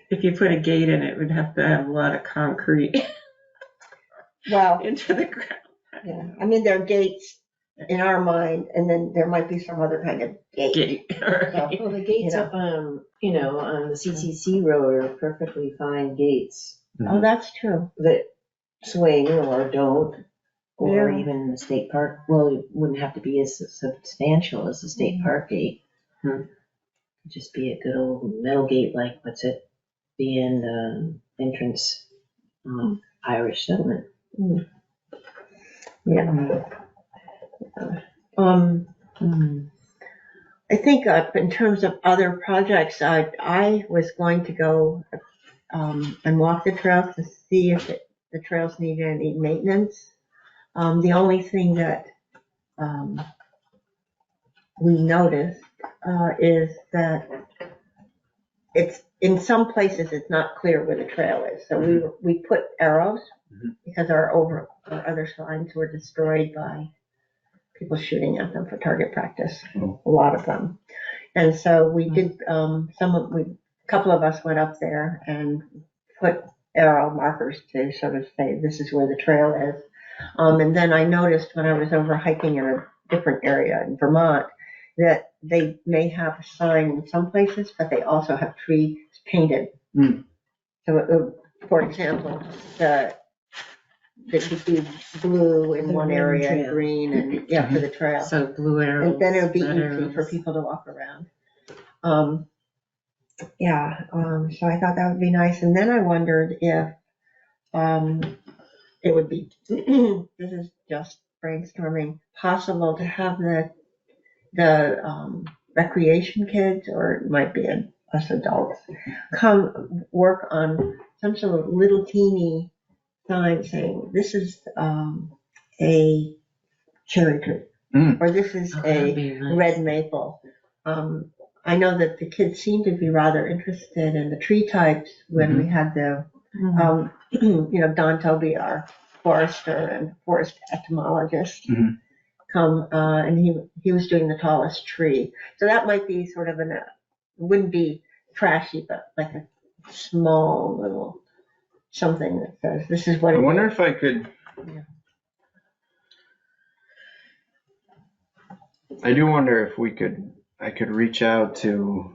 [SPEAKER 5] If you put a gate in, it would have to have a lot of concrete
[SPEAKER 1] well,
[SPEAKER 5] into the ground.
[SPEAKER 1] yeah, I mean, there are gates in our mind, and then there might be some other kind of gate.
[SPEAKER 5] Gate, right.
[SPEAKER 4] Well, the gates up on the CCC road are perfectly fine gates
[SPEAKER 1] Oh, that's true.
[SPEAKER 4] that swing or don't, or
[SPEAKER 1] Yeah.
[SPEAKER 4] even the state park. Well, it wouldn't have to be as substantial as the state park gate.
[SPEAKER 5] Hmm.
[SPEAKER 4] Just be a good old metal gate like what's at the end entrance Irish settlement.
[SPEAKER 1] Yeah. I think in terms of other projects, I was going to go and walk the trails to see if the trails needed any maintenance. The only thing that we noticed is that it's in some places it's not clear where the trail is. So we put arrows because our other signs were destroyed by people shooting at them for target practice.
[SPEAKER 2] Oh.
[SPEAKER 1] A lot of them. And so we did, a couple of us went up there and put arrow markers to sort of say, this is where the trail is. And then I noticed when I was over hiking in a different area in Vermont, that they may have a sign in some places, but they also have trees painted. So, for example, there could be blue in
[SPEAKER 4] The
[SPEAKER 1] one
[SPEAKER 4] green
[SPEAKER 1] area and
[SPEAKER 4] trail.
[SPEAKER 1] green and, for the trail.
[SPEAKER 5] So blue arrows.
[SPEAKER 1] And then it would be
[SPEAKER 5] red
[SPEAKER 1] easy
[SPEAKER 5] arrows.
[SPEAKER 1] for people to walk around. So I thought that would be nice. And then I wondered if it would be, this is just brainstorming, possible to have the recreation kids, or it might be us adults, come work on some sort of little teeny sign saying, this is a cherry tree, or this is
[SPEAKER 5] Oh, that'd
[SPEAKER 1] a
[SPEAKER 5] be nice.
[SPEAKER 1] red maple. I know that the kids seem to be rather interested in the tree types when we had the, Don Toby, our forester and forest entomologist, come, and he was doing the tallest tree. So that might be sort of wouldn't be trashy, but like a small little something that says, this is what
[SPEAKER 2] I
[SPEAKER 1] it
[SPEAKER 2] wonder
[SPEAKER 1] is.
[SPEAKER 2] if I could.
[SPEAKER 1] Yeah.
[SPEAKER 2] I do wonder if I could reach out to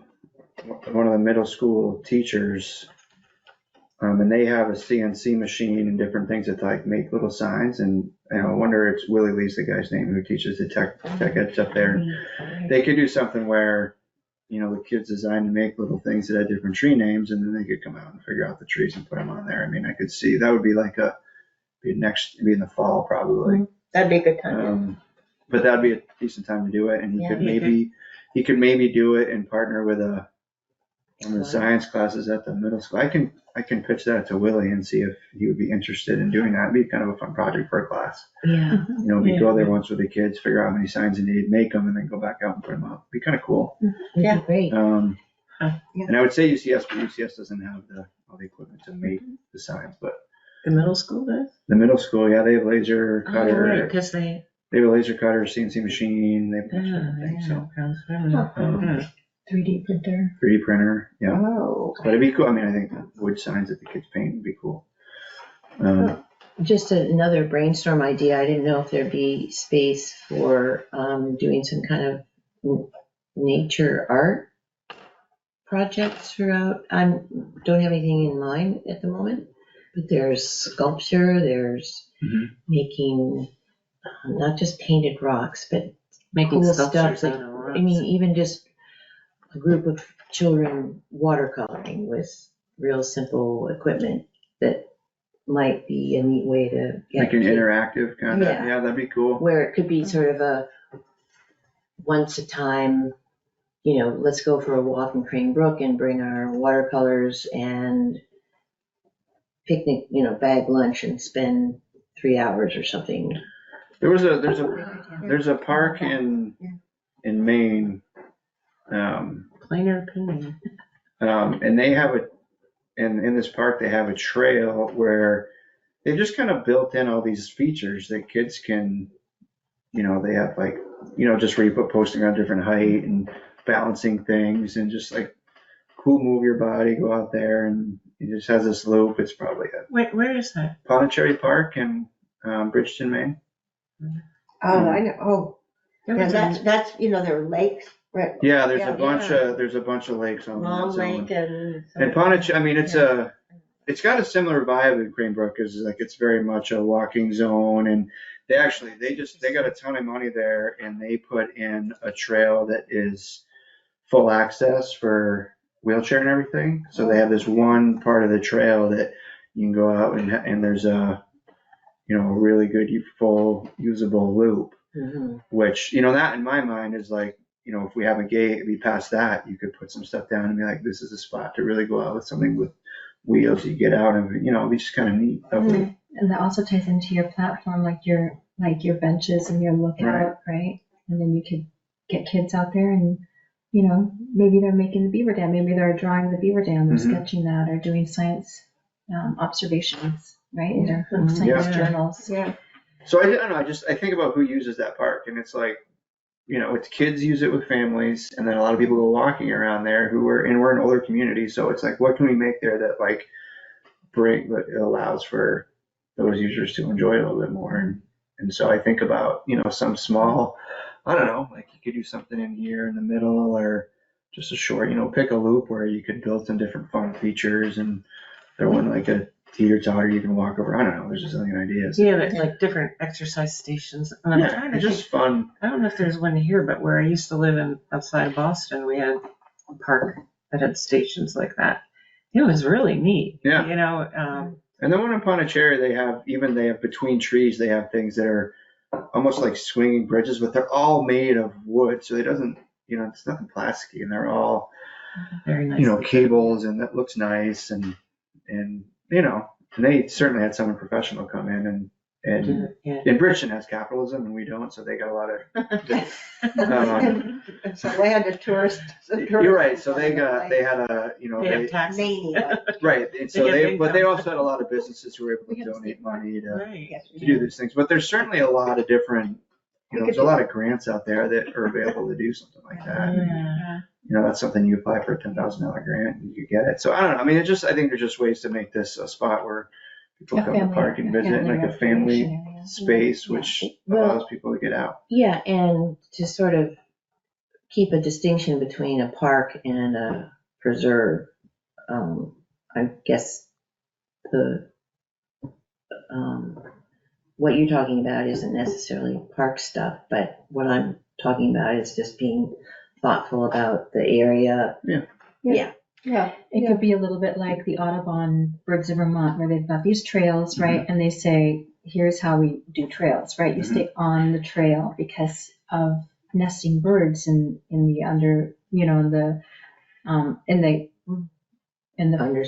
[SPEAKER 2] one of the middle school teachers, and they have a CNC machine and different things that like make little signs, and I wonder, it's Willie Lee's the guy's name who teaches the tech ed up there. They could do something where, the kids design to make little things that had different tree names, and then they could come out and figure out the trees and put them on there. I mean, I could see that would be like be in the fall probably.
[SPEAKER 1] That'd be a good time.
[SPEAKER 2] But that'd be a decent time to do it, and he could maybe do it and partner with one of the science classes at the middle school. I can pitch that to Willie and see if he would be interested in doing that. It'd be kind of a fun project for a class.
[SPEAKER 4] Yeah.
[SPEAKER 2] We go there once with the kids, figure out how many signs they need, make them, and then go back out and put them up. It'd be kind of cool.
[SPEAKER 1] Yeah.
[SPEAKER 4] Great.
[SPEAKER 2] And I would say UCS, but UCS doesn't have all the equipment to make the signs. But
[SPEAKER 5] The middle school does?
[SPEAKER 2] the middle school, yeah, they have laser
[SPEAKER 5] Oh,
[SPEAKER 2] cutter.
[SPEAKER 5] right, because they.
[SPEAKER 2] They have a laser cutter, CNC machine. They have a bunch of different things. So
[SPEAKER 3] 3D printer.
[SPEAKER 2] 3D printer, yeah.
[SPEAKER 1] Oh.
[SPEAKER 2] But it'd be cool. I mean, I think the wood signs that the kids paint would be cool.
[SPEAKER 4] Just another brainstorm idea. I didn't know if there'd be space for doing some kind of nature art projects throughout. I don't have anything in mind at the moment, but there's sculpture, there's making not just painted rocks, but
[SPEAKER 5] Making
[SPEAKER 4] cool
[SPEAKER 5] sculptures
[SPEAKER 4] stuff
[SPEAKER 5] out of rocks.
[SPEAKER 4] I mean, even just a group of children watercoloring with real simple equipment that might be a neat way to get
[SPEAKER 2] Like an
[SPEAKER 4] kids-
[SPEAKER 2] interactive kind of,
[SPEAKER 4] Yeah.
[SPEAKER 2] yeah, that'd be cool.
[SPEAKER 4] where it could be sort of a once a time, let's go for a walk in Crane Brook and bring our watercolors and picnic, bag lunch and spend 3 hours or something.
[SPEAKER 2] There's a park in in Maine.
[SPEAKER 5] Plain or opinion.
[SPEAKER 2] And they have in this park, they have a trail where they've just kind of built in all these features that kids can, they have like, just where you put posting on different height and balancing things and just like cool move your body, go out there, and it just has this loop. It's probably a
[SPEAKER 5] Where is that?
[SPEAKER 2] Pondicherry Park in Bridgeton, Maine.
[SPEAKER 1] Oh, I know, oh,
[SPEAKER 5] There
[SPEAKER 1] yeah,
[SPEAKER 5] was a-
[SPEAKER 1] that's, there are lakes, right?
[SPEAKER 2] Yeah, there's
[SPEAKER 1] Yeah,
[SPEAKER 2] a bunch of lakes on
[SPEAKER 1] Long
[SPEAKER 2] that zone.
[SPEAKER 1] Lake and.
[SPEAKER 2] And Pondicherry, I mean, it's got a similar vibe in Crane Brook, is like it's very much a walking zone, and they got a ton of money there, and they put in a trail that is full access for wheelchair and everything. So they have this one part of the trail that you can go out and there's a really good full usable loop, which that in my mind is like, if we have a gate, we pass that, you could put some stuff down and be like, this is a spot to really go out with something with wheels. You get out of it, it'd be just kind of neat.
[SPEAKER 3] And that also ties into your platform, like your benches and your lookout, right? And then you could get kids out there and, maybe they're making the beaver dam, maybe they're drawing the beaver dam, or sketching that, or doing science observations, right? In their science journals.
[SPEAKER 1] Yeah.
[SPEAKER 2] So I don't know, I think about who uses that park, and it's like, it's kids use it with families, and then a lot of people go walking around there we're an older community. So it's like, what can we make there that like that allows for those users to enjoy it a little bit more? And so I think about, some small, I don't know, like you could do something in here in the middle, or just a short, pick a loop where you could build some different fun features and throw in like a teeter-totter you can walk over. I don't know, there's just a million ideas.
[SPEAKER 5] Yeah, like different exercise stations. And I'm trying to
[SPEAKER 2] just fun.
[SPEAKER 5] I don't know if there's one here, but where I used to live outside of Boston, we had a park that had stations like that. It was really neat.
[SPEAKER 2] Yeah.
[SPEAKER 5] And
[SPEAKER 2] then one in Pondicherry, they have between trees, they have things that are almost like swinging bridges, but they're all made of wood. So it doesn't, it's nothing plasticky, and they're all,
[SPEAKER 5] very nice.
[SPEAKER 2] Cables, and that looks nice. And they certainly had someone professional come in and Bridgeton has capitalism and we don't, so they got a lot of,
[SPEAKER 1] So they had a tourist.
[SPEAKER 2] You're right. So they had a,
[SPEAKER 5] They have taxes.
[SPEAKER 1] Mania.
[SPEAKER 2] right. And so but they also had a lot of businesses who were able
[SPEAKER 3] We
[SPEAKER 2] to
[SPEAKER 3] have
[SPEAKER 2] donate money to
[SPEAKER 5] Right.
[SPEAKER 2] do these things. But there's certainly a lot of different, there's a lot of grants out there that are available to do something like that.
[SPEAKER 5] Yeah.
[SPEAKER 2] That's something you apply for a $10,000 grant and you get it. So I don't know. I mean, I think there's just ways to make this a spot where people come to the park and visit, like a family space, which allows people to get out.
[SPEAKER 4] Yeah, and to sort of keep a distinction between a park and a preserve. I guess what you're talking about isn't necessarily park stuff, but what I'm talking about is just being thoughtful about the area.
[SPEAKER 1] Yeah.
[SPEAKER 3] It could be a little bit like the Audubon Birds of Vermont, where they've got these trails, right? And they say, here's how we do trails, right? You stay on the trail because of nesting birds in the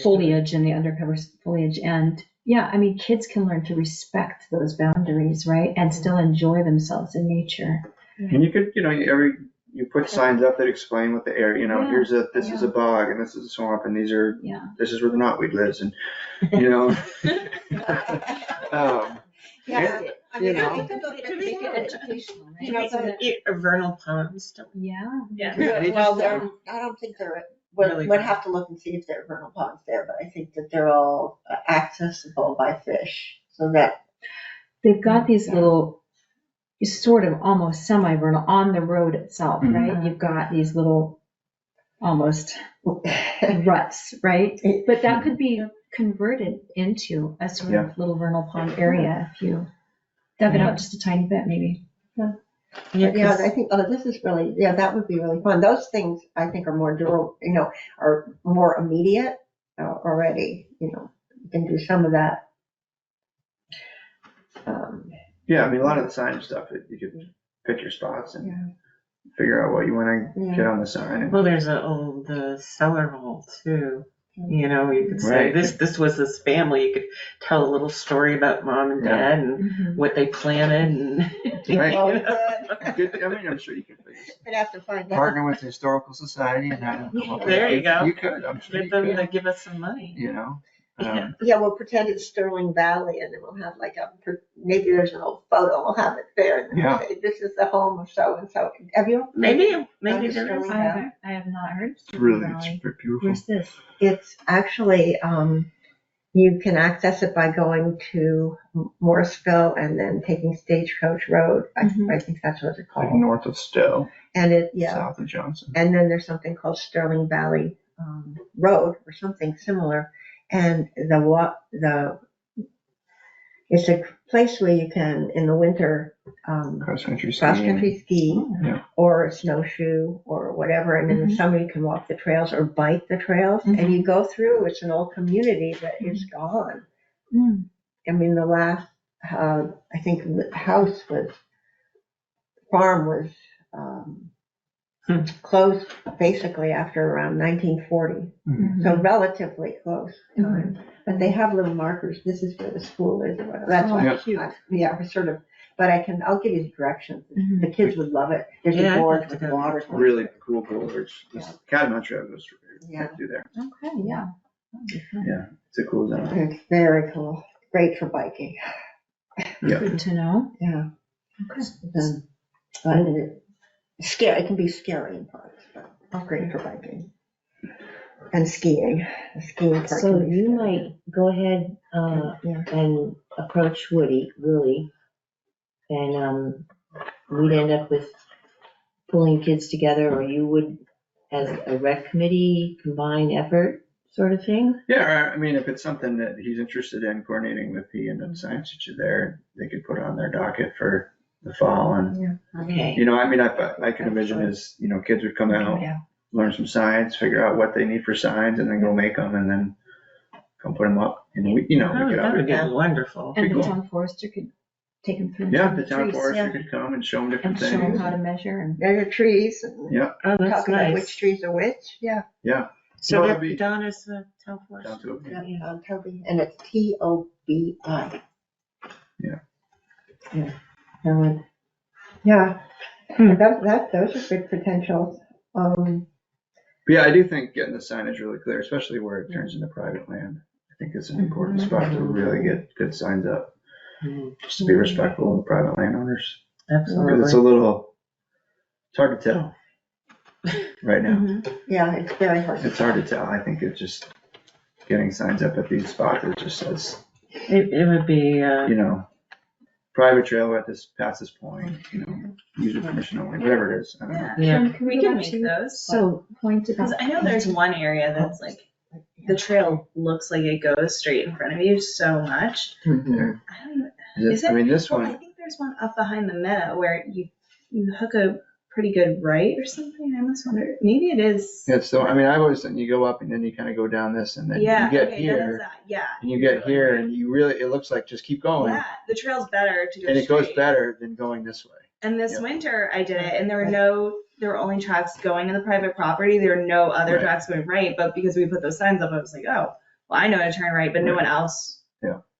[SPEAKER 3] foliage and the undercover foliage. And yeah, I mean, kids can learn to respect those boundaries, right? And still enjoy themselves in nature.
[SPEAKER 2] And you could, you put signs up that explain what the area, this is a bog and this is a swamp and this is where the knotweed lives, and
[SPEAKER 1] Yeah. I mean,
[SPEAKER 2] You know.
[SPEAKER 1] it could make it educational,
[SPEAKER 5] Vernal ponds.
[SPEAKER 3] Yeah.
[SPEAKER 6] Yeah.
[SPEAKER 1] Well, I don't think they're, we'll have to look and see if there are vernal ponds there, but I think that they're all accessible by fish, so that.
[SPEAKER 3] They've got these little, sort of almost semi-vernal on the road itself, right? You've got these little almost ruts, right? But that could be converted into a sort of little vernal pond area if you dug it out just a tiny bit, maybe.
[SPEAKER 1] Yeah, I think, this is really, that would be really fun. Those things I think are more durable, are more immediate already, you can do some of that.
[SPEAKER 2] Yeah, I mean, a lot of the sign stuff, you could pick your spots and figure out what you want to get on the sign.
[SPEAKER 5] Well, there's the cellar hole too. You know, you could say,
[SPEAKER 2] Right.
[SPEAKER 5] this was this family, you could tell a little story about mom and dad and
[SPEAKER 3] Mhm.
[SPEAKER 5] what they planted and.
[SPEAKER 2] Right.
[SPEAKER 1] Oh,
[SPEAKER 5] you know.
[SPEAKER 2] Good, I mean, I'm sure you could figure
[SPEAKER 1] I'd have to find out.
[SPEAKER 2] partner with the historical society and have them come up with
[SPEAKER 5] There you
[SPEAKER 2] it.
[SPEAKER 5] go.
[SPEAKER 2] You could, I'm sure you
[SPEAKER 5] Get them to
[SPEAKER 2] could,
[SPEAKER 5] give us some money.
[SPEAKER 2] you know?
[SPEAKER 5] Yeah.
[SPEAKER 1] Yeah, we'll pretend it's Sterling Valley and then we'll have like maybe there's an old photo, we'll have it there. And
[SPEAKER 2] Yeah.
[SPEAKER 1] say, this is the home of so-and-so. Have you?
[SPEAKER 5] Maybe
[SPEAKER 1] Under
[SPEAKER 5] there is.
[SPEAKER 1] Sterling
[SPEAKER 3] I
[SPEAKER 1] Valley?
[SPEAKER 3] have not heard.
[SPEAKER 2] It's really,
[SPEAKER 3] Valley.
[SPEAKER 2] it's beautiful.
[SPEAKER 3] Where's this?
[SPEAKER 1] It's actually, you can access it by going to Morrisville and then taking Stagecoach Road.
[SPEAKER 3] Mhm.
[SPEAKER 1] I think that's what it's
[SPEAKER 2] Like
[SPEAKER 1] called.
[SPEAKER 2] north of Stowe,
[SPEAKER 1] And yeah.
[SPEAKER 2] south of Johnson.
[SPEAKER 1] And then there's something called Sterling Valley Road or something similar. And it's a place where you can, in the winter,
[SPEAKER 2] Cross-country skiing.
[SPEAKER 1] cross-country ski
[SPEAKER 2] Yeah.
[SPEAKER 1] or snowshoe or whatever. And in the
[SPEAKER 3] Mhm.
[SPEAKER 1] summer, you can walk the trails or bike the trails.
[SPEAKER 3] Mhm.
[SPEAKER 1] And you go through, it's an old community that is gone.
[SPEAKER 3] Mm.
[SPEAKER 1] I mean, the last, I think the farm was closed basically after around 1940.
[SPEAKER 2] Mhm.
[SPEAKER 1] So relatively close time. But they have little markers. This is where the school is or whatever. That's why.
[SPEAKER 2] Yeah.
[SPEAKER 3] Cute.
[SPEAKER 1] Yeah, sort of. But I'll give you directions.
[SPEAKER 3] Mhm.
[SPEAKER 1] The kids would love it. There's
[SPEAKER 5] Yeah,
[SPEAKER 1] a
[SPEAKER 5] I'd
[SPEAKER 1] gorge
[SPEAKER 5] love to
[SPEAKER 1] with
[SPEAKER 5] go.
[SPEAKER 1] water.
[SPEAKER 2] Really cool gorge. This Catamount Trail goes
[SPEAKER 1] Yeah.
[SPEAKER 2] right through there.
[SPEAKER 3] Okay, yeah. That'd be fun.
[SPEAKER 2] Yeah, it's a cool zone.
[SPEAKER 1] It's very cool. Great for biking.
[SPEAKER 2] Yeah.
[SPEAKER 3] Good to know.
[SPEAKER 1] Yeah.
[SPEAKER 3] Okay.
[SPEAKER 1] But it's scary. It can be scary in parts, but great for biking. And skiing. The skiing part.
[SPEAKER 4] So
[SPEAKER 1] can be
[SPEAKER 4] you
[SPEAKER 1] scary.
[SPEAKER 4] might go ahead,
[SPEAKER 1] Yeah.
[SPEAKER 4] and approach Willie, and, we'd end up with pulling kids together, or you would, as a rec committee, combined effort sort of thing?
[SPEAKER 2] Yeah, I mean, if it's something that he's interested in coordinating with he and the science teacher there, they could put it on their docket for the fall. And,
[SPEAKER 4] Okay.
[SPEAKER 2] you know, I mean, I can envision as, you know, kids would come out,
[SPEAKER 1] Yeah.
[SPEAKER 2] learn some science, figure out what they need for signs, and then go make them, and then come put them up. And we, you know, we could
[SPEAKER 5] That would
[SPEAKER 2] have,
[SPEAKER 5] be wonderful.
[SPEAKER 3] And the
[SPEAKER 2] cool.
[SPEAKER 3] town forester could take them through.
[SPEAKER 2] yeah,
[SPEAKER 3] some
[SPEAKER 2] the town
[SPEAKER 3] trees,
[SPEAKER 2] forester
[SPEAKER 3] yeah,
[SPEAKER 2] could come and show them
[SPEAKER 3] and
[SPEAKER 2] different
[SPEAKER 3] show them
[SPEAKER 2] things.
[SPEAKER 3] how to measure and.
[SPEAKER 1] There are trees. And
[SPEAKER 2] Yeah,
[SPEAKER 5] Oh, that's
[SPEAKER 1] talk about which
[SPEAKER 5] nice.
[SPEAKER 1] trees are which. Yeah.
[SPEAKER 2] yeah.
[SPEAKER 5] So
[SPEAKER 2] Well, it'd be-
[SPEAKER 5] Don is the town forester.
[SPEAKER 2] Down to it.
[SPEAKER 1] Yeah. Toby. And it's TOBI.
[SPEAKER 2] Yeah.
[SPEAKER 1] Yeah. So, yeah.
[SPEAKER 5] Hmm.
[SPEAKER 1] Those are big potentials.
[SPEAKER 2] But yeah, I do think getting the signage really clear, especially where it turns into private land. I think it's an important spot to really get good signs up, just to be respectful of the private landowners. Because it's a
[SPEAKER 5] Absolutely.
[SPEAKER 2] little, it's hard to tell right now.
[SPEAKER 1] Mm-hmm. Yeah, it's very hard.
[SPEAKER 2] It's hard to tell. I think it's just getting signs up at these spots that just says,
[SPEAKER 5] It would be,
[SPEAKER 2] you know, private trail at this, past this point, you know, user permission only, whatever it is. I don't know.
[SPEAKER 6] Yeah,
[SPEAKER 5] yeah.
[SPEAKER 3] Can
[SPEAKER 6] we
[SPEAKER 3] go
[SPEAKER 6] can
[SPEAKER 3] back
[SPEAKER 6] make
[SPEAKER 3] to-
[SPEAKER 6] those.
[SPEAKER 3] So pointed.
[SPEAKER 6] Because I know there's one area that's like, the trail looks like it goes straight in front of you so much.
[SPEAKER 4] Mhm.
[SPEAKER 6] I don't even,
[SPEAKER 2] Is
[SPEAKER 6] Is
[SPEAKER 2] it- I
[SPEAKER 6] it?
[SPEAKER 2] mean, this
[SPEAKER 6] well, I
[SPEAKER 2] one,
[SPEAKER 6] think there's one up behind the meadow where you hook a pretty good right or something. I almost wonder, maybe it is.
[SPEAKER 2] it's so, I mean, I've always said you go up and then you kind of go down this and then you
[SPEAKER 6] Yeah,
[SPEAKER 2] get
[SPEAKER 6] okay, that is
[SPEAKER 2] here.
[SPEAKER 6] that, yeah.
[SPEAKER 2] And you get here and you really, it looks like just keep going.
[SPEAKER 6] Yeah, the trail's better to go
[SPEAKER 2] And it goes
[SPEAKER 6] straight.
[SPEAKER 2] better than going this way.
[SPEAKER 6] And this
[SPEAKER 2] Yeah.
[SPEAKER 6] winter I did it and there were only tracks going to the private property. There were no other
[SPEAKER 2] Right.
[SPEAKER 6] tracks going right, but because we put those signs up, I was like, oh, well, I know how to turn right, but no
[SPEAKER 2] Right.
[SPEAKER 6] one else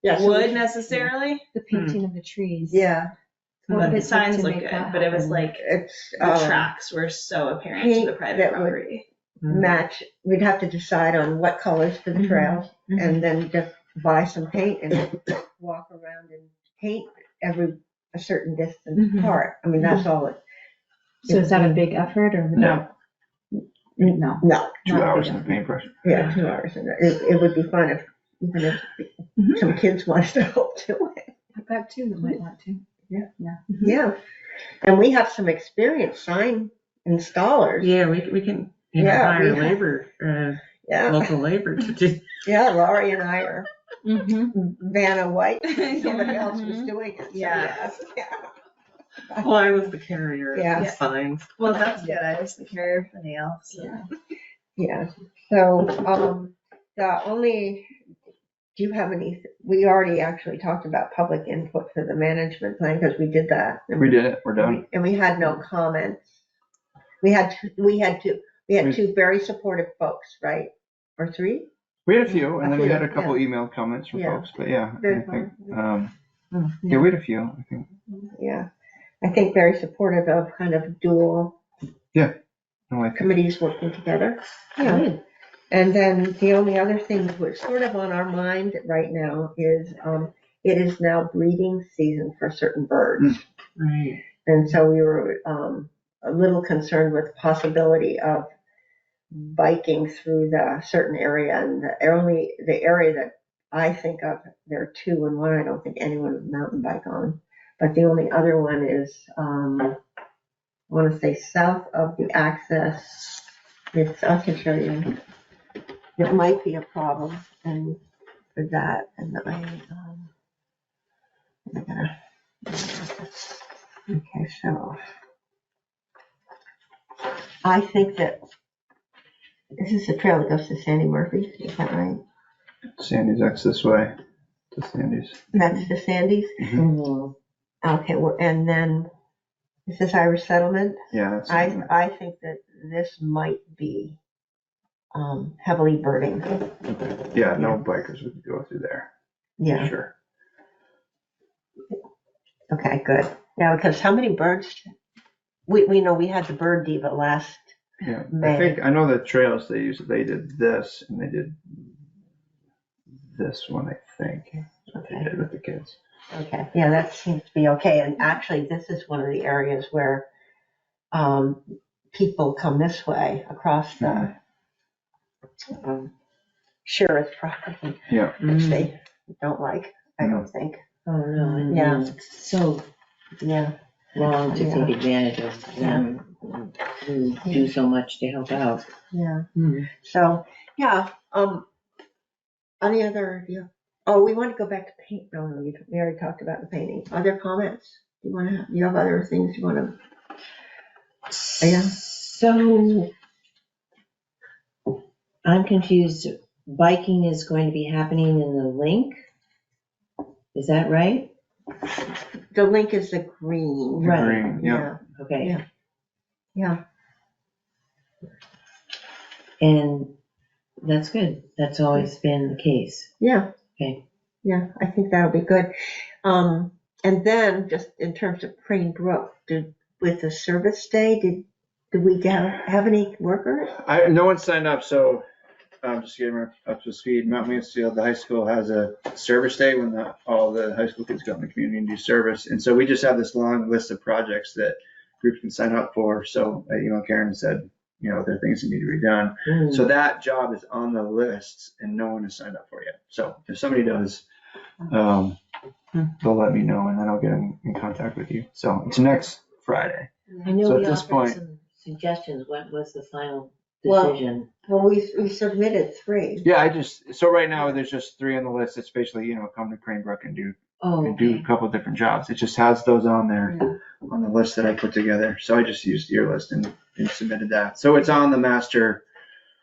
[SPEAKER 1] Yeah. so
[SPEAKER 6] would necessarily.
[SPEAKER 3] The painting of the trees.
[SPEAKER 1] Yeah.
[SPEAKER 3] What
[SPEAKER 6] But
[SPEAKER 3] would
[SPEAKER 6] the
[SPEAKER 3] it take
[SPEAKER 6] signs
[SPEAKER 3] to
[SPEAKER 6] look
[SPEAKER 3] make
[SPEAKER 6] good,
[SPEAKER 3] that
[SPEAKER 6] but it was
[SPEAKER 3] happen?
[SPEAKER 6] like,
[SPEAKER 1] It's
[SPEAKER 6] the tracks were so apparent to the
[SPEAKER 1] paint
[SPEAKER 6] private
[SPEAKER 1] that would-
[SPEAKER 6] property.
[SPEAKER 1] match. We'd have to decide on what colors for the
[SPEAKER 3] Mhm.
[SPEAKER 1] trails
[SPEAKER 3] Mhm.
[SPEAKER 1] and then just buy some paint and walk around and paint a certain distance
[SPEAKER 3] Mhm.
[SPEAKER 1] apart. I mean, that's all it.
[SPEAKER 3] So is that a big effort or?
[SPEAKER 2] No.
[SPEAKER 3] No.
[SPEAKER 1] No,
[SPEAKER 2] 2
[SPEAKER 3] Not a
[SPEAKER 2] hours
[SPEAKER 3] big
[SPEAKER 2] in the paintbrush.
[SPEAKER 1] yeah, 2 hours. And it would be fun if, even if
[SPEAKER 6] Mhm.
[SPEAKER 1] some kids wanted to help do it.
[SPEAKER 3] I've got two that might want to.
[SPEAKER 1] Yeah. And we have some experienced sign installers.
[SPEAKER 5] Yeah, we can, you know,
[SPEAKER 1] Yeah,
[SPEAKER 5] hire
[SPEAKER 1] we have-
[SPEAKER 5] labor,
[SPEAKER 1] Yeah.
[SPEAKER 5] local labor to do.
[SPEAKER 1] Yeah, Laurie and I are
[SPEAKER 3] Mm-hmm.
[SPEAKER 1] Vanna White. Somebody else was doing it. So
[SPEAKER 6] Yeah.
[SPEAKER 1] yeah.
[SPEAKER 5] Well, I was the carrier of
[SPEAKER 1] Yeah.
[SPEAKER 5] the signs.
[SPEAKER 6] Well, that's good. I was the carrier for the nail. So.
[SPEAKER 1] Yeah. Yeah, so, do you have any, we already actually talked about public input for the management plan, because we did that.
[SPEAKER 2] We did it, we're done.
[SPEAKER 1] And we had no comments. We had two very supportive folks, right? Or three?
[SPEAKER 2] We had a few, and then we had a
[SPEAKER 1] Yeah.
[SPEAKER 2] couple email comments from
[SPEAKER 1] Yeah.
[SPEAKER 2] folks, but yeah, I
[SPEAKER 1] Very
[SPEAKER 2] think,
[SPEAKER 1] fun.
[SPEAKER 2] yeah, we had a few, I think.
[SPEAKER 1] Yeah, I think very supportive of kind of dual
[SPEAKER 2] No, I think,
[SPEAKER 1] committees working together.
[SPEAKER 4] Good.
[SPEAKER 1] And then the only other thing which sort of on our mind right now is, it is now breeding season for certain birds.
[SPEAKER 5] Right.
[SPEAKER 1] And so we were, a little concerned with the possibility of biking through the certain area, and the area that I think of, there are two, and one I don't think anyone would mountain bike on. But the only other one is, I want to say south of the access. I can show you. It might be a problem, and for that, and okay, so I think that this is the trail that goes to Sandy Murphy, is that right?
[SPEAKER 2] Sandy's X this way, to Sandy's.
[SPEAKER 1] That's the Sandy's?
[SPEAKER 4] Mhm.
[SPEAKER 1] Okay, and then, is this Irish Settlement?
[SPEAKER 2] Yeah, that's.
[SPEAKER 1] I think that this might be heavily birding.
[SPEAKER 2] Yeah, no bikers would go through there, for
[SPEAKER 1] Yeah,
[SPEAKER 2] sure.
[SPEAKER 1] okay, good. Yeah, because how many birds? We know we had the bird diva last
[SPEAKER 2] Yeah,
[SPEAKER 1] May.
[SPEAKER 2] I know the trails they did this, and they did this one, I think, that's what they
[SPEAKER 1] Okay.
[SPEAKER 2] did with the kids.
[SPEAKER 1] Okay, yeah, that seems to be okay. And actually, this is one of the areas where people come this way across the sheriff's property,
[SPEAKER 2] Yeah,
[SPEAKER 1] which they don't like, I don't think.
[SPEAKER 4] Oh, no.
[SPEAKER 1] Yeah.
[SPEAKER 4] It's so
[SPEAKER 1] Yeah,
[SPEAKER 4] wrong to take advantage of them who do so much to help out.
[SPEAKER 1] yeah.
[SPEAKER 5] Mhm.
[SPEAKER 1] So, yeah, any other, yeah. Oh, we want to go back to paint. No, we already talked about the painting. Other comments? You have other things you want to? Yeah.
[SPEAKER 4] So I'm confused. Biking is going to be happening in the link? Is that right?
[SPEAKER 1] The link is the green.
[SPEAKER 4] Right.
[SPEAKER 2] green, yeah.
[SPEAKER 4] Okay.
[SPEAKER 1] Yeah. Yeah.
[SPEAKER 4] And that's good. That's always been the case.
[SPEAKER 1] Yeah.
[SPEAKER 4] Okay.
[SPEAKER 1] Yeah, I think that'll be good. And then just in terms of Crane Brook, with the service day, did we have any workers?
[SPEAKER 2] No one signed up, so just getting up to speed. Mount Mansfield, the high school has a service day when all the high school kids go in the community and do service. And so we just have this long list of projects that groups can sign up for. So, Karen said, there are things that need to be done.
[SPEAKER 4] Mm.
[SPEAKER 2] So that job is on the list and no one has signed up for it yet. So if somebody does, they'll let me know and then I'll get in contact with you. So it's next Friday.
[SPEAKER 4] I know
[SPEAKER 2] So
[SPEAKER 4] we
[SPEAKER 2] at this
[SPEAKER 4] offered
[SPEAKER 2] point-
[SPEAKER 4] some suggestions. What was the final
[SPEAKER 1] Well-
[SPEAKER 4] decision?
[SPEAKER 1] Well, we submitted 3.
[SPEAKER 2] Yeah, so right now there's just 3 on the list. It's basically, come to Crane Brook and do
[SPEAKER 4] Oh,
[SPEAKER 2] do
[SPEAKER 4] okay.
[SPEAKER 2] a couple different jobs. It just has those on there on the list that I put together. So I just used your list and submitted that. So it's on the master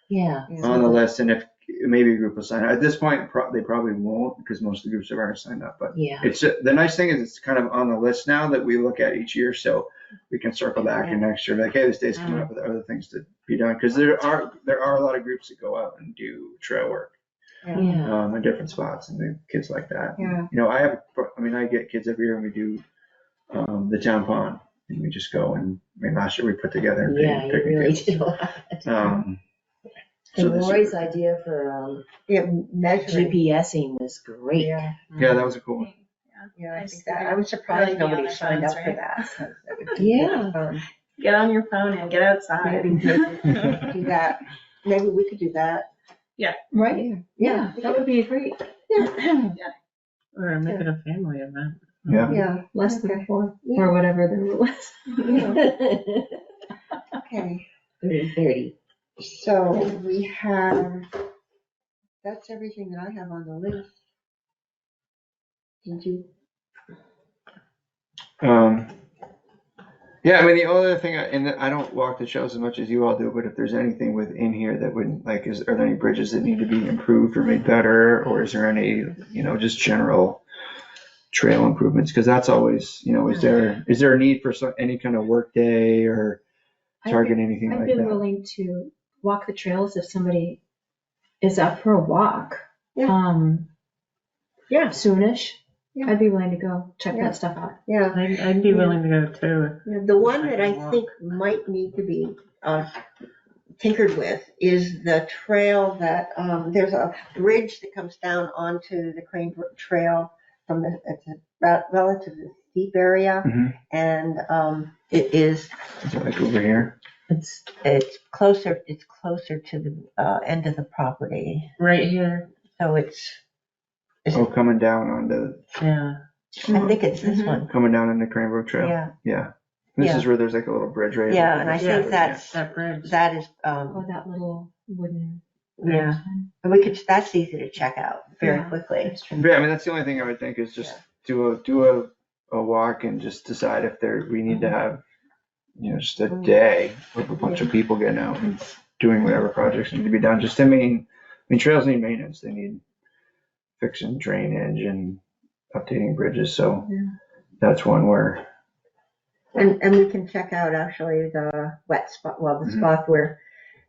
[SPEAKER 4] Yeah.
[SPEAKER 2] on the list, and if maybe a group will sign up. At this point, they probably won't because most of the groups have already signed up. But
[SPEAKER 4] Yeah.
[SPEAKER 2] it's the nice thing is it's kind of on the list now that we look at each year, so we can circle back in next year, like, hey, this day's coming up with other things to be done, because there are a lot of groups that go out and do trail work
[SPEAKER 4] Yeah.
[SPEAKER 2] in different spots, and the kids like that.
[SPEAKER 1] Yeah.
[SPEAKER 2] I get kids every year and we do the town pond, and we just go and last year we put together.
[SPEAKER 4] Yeah, you really did a lot.
[SPEAKER 2] So
[SPEAKER 4] And
[SPEAKER 2] this
[SPEAKER 4] Lori's
[SPEAKER 2] year-
[SPEAKER 4] idea for
[SPEAKER 1] Measuring.
[SPEAKER 4] GPSing was great.
[SPEAKER 1] Yeah,
[SPEAKER 2] Yeah, that was a cool one.
[SPEAKER 1] yeah, I
[SPEAKER 6] Nice
[SPEAKER 1] think
[SPEAKER 6] to
[SPEAKER 1] that,
[SPEAKER 6] hear.
[SPEAKER 1] I was surprised
[SPEAKER 6] Really be on
[SPEAKER 1] nobody
[SPEAKER 6] their
[SPEAKER 1] signed up
[SPEAKER 6] phones,
[SPEAKER 1] for
[SPEAKER 6] right?
[SPEAKER 1] that. 'Cause that would be
[SPEAKER 4] Yeah.
[SPEAKER 1] fun.
[SPEAKER 6] Get on your phone and get outside.
[SPEAKER 1] Do that. Maybe we could do that.
[SPEAKER 3] Right? Yeah, that would be great.
[SPEAKER 5] Or make it a family event.
[SPEAKER 2] Yeah.
[SPEAKER 1] Yeah.
[SPEAKER 3] Less than
[SPEAKER 1] Okay.
[SPEAKER 3] 4, or whatever the rule is.
[SPEAKER 1] Okay,
[SPEAKER 4] 30.
[SPEAKER 1] so we have, that's everything that I have on the list. Did you?
[SPEAKER 2] Yeah, the only other thing, and I don't walk the trails as much as you all do, but if there's anything within here that would, are there any bridges that need to be improved or made better, or is there any, just general trail improvements? Because that's always, is there a need for any kind of work day or target anything
[SPEAKER 3] I've
[SPEAKER 2] like
[SPEAKER 3] been
[SPEAKER 2] that?
[SPEAKER 3] willing to walk the trails if is up for a walk,
[SPEAKER 1] Yeah. Yeah.
[SPEAKER 3] soonish,
[SPEAKER 1] Yeah.
[SPEAKER 3] I'd be willing to go check
[SPEAKER 1] Yeah.
[SPEAKER 3] that stuff out.
[SPEAKER 1] Yeah.
[SPEAKER 5] I'd be willing to go too.
[SPEAKER 1] Yeah, the one that I think might need to be tinkered with is the trail that, there's a bridge that comes down onto the Crane Brook Trail from it's a relatively steep area.
[SPEAKER 2] Mhm.
[SPEAKER 1] And it is,
[SPEAKER 2] Is it like over here?
[SPEAKER 1] it's closer to the end of the property.
[SPEAKER 5] Right here,
[SPEAKER 1] So it's,
[SPEAKER 2] Oh, coming down onto,
[SPEAKER 5] yeah.
[SPEAKER 1] I think it's this one.
[SPEAKER 2] coming down into Cranbrook Trail.
[SPEAKER 1] Yeah,
[SPEAKER 2] Yeah. This
[SPEAKER 1] Yeah.
[SPEAKER 2] is where there's like a little bridge right.
[SPEAKER 1] yeah,
[SPEAKER 2] over
[SPEAKER 1] and I
[SPEAKER 2] there.
[SPEAKER 1] think that's,
[SPEAKER 5] That bridge.
[SPEAKER 1] that is,
[SPEAKER 3] Oh, that little wooden.
[SPEAKER 1] yeah, and we could, that's easy to check out very
[SPEAKER 3] Yeah.
[SPEAKER 1] quickly.
[SPEAKER 3] That's true.
[SPEAKER 2] Yeah, I mean, that's the only thing I would think is just do a walk and just decide if we need to have, just a day with a bunch of people getting out and doing whatever projects need to be done. Just, I mean, trails need maintenance. They need fixing drainage and updating bridges. So that's one where,
[SPEAKER 1] And we can check out actually the wet spot, well, the
[SPEAKER 2] Mhm.
[SPEAKER 1] spot where